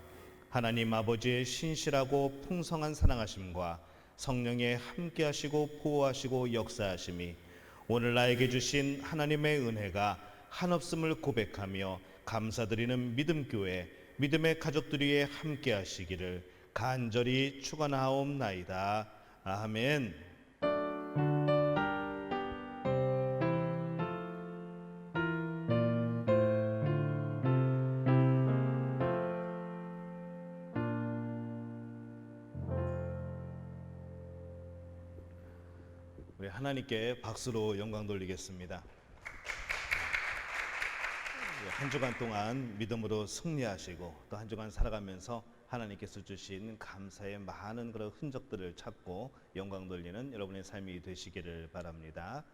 하나님 아버지의 신실하고 풍성한 사랑하심과 성령의 함께하시고 보호하시고 역사하심이 오늘 나에게 주신 하나님의 은혜가 한없음을 고백하며 감사드리는 믿음교회 믿음의 가족들이 함께하시기를 간절히 축원하옵나이다. 아멘. 우리 하나님께 박수로 영광 돌리겠습니다. 한 주간 동안 믿음으로 승리하시고 또 한 주간 살아가면서 하나님께서 주신 감사의 많은 그런 흔적들을 찾고 영광 돌리는 여러분의 삶이 되시기를 바랍니다.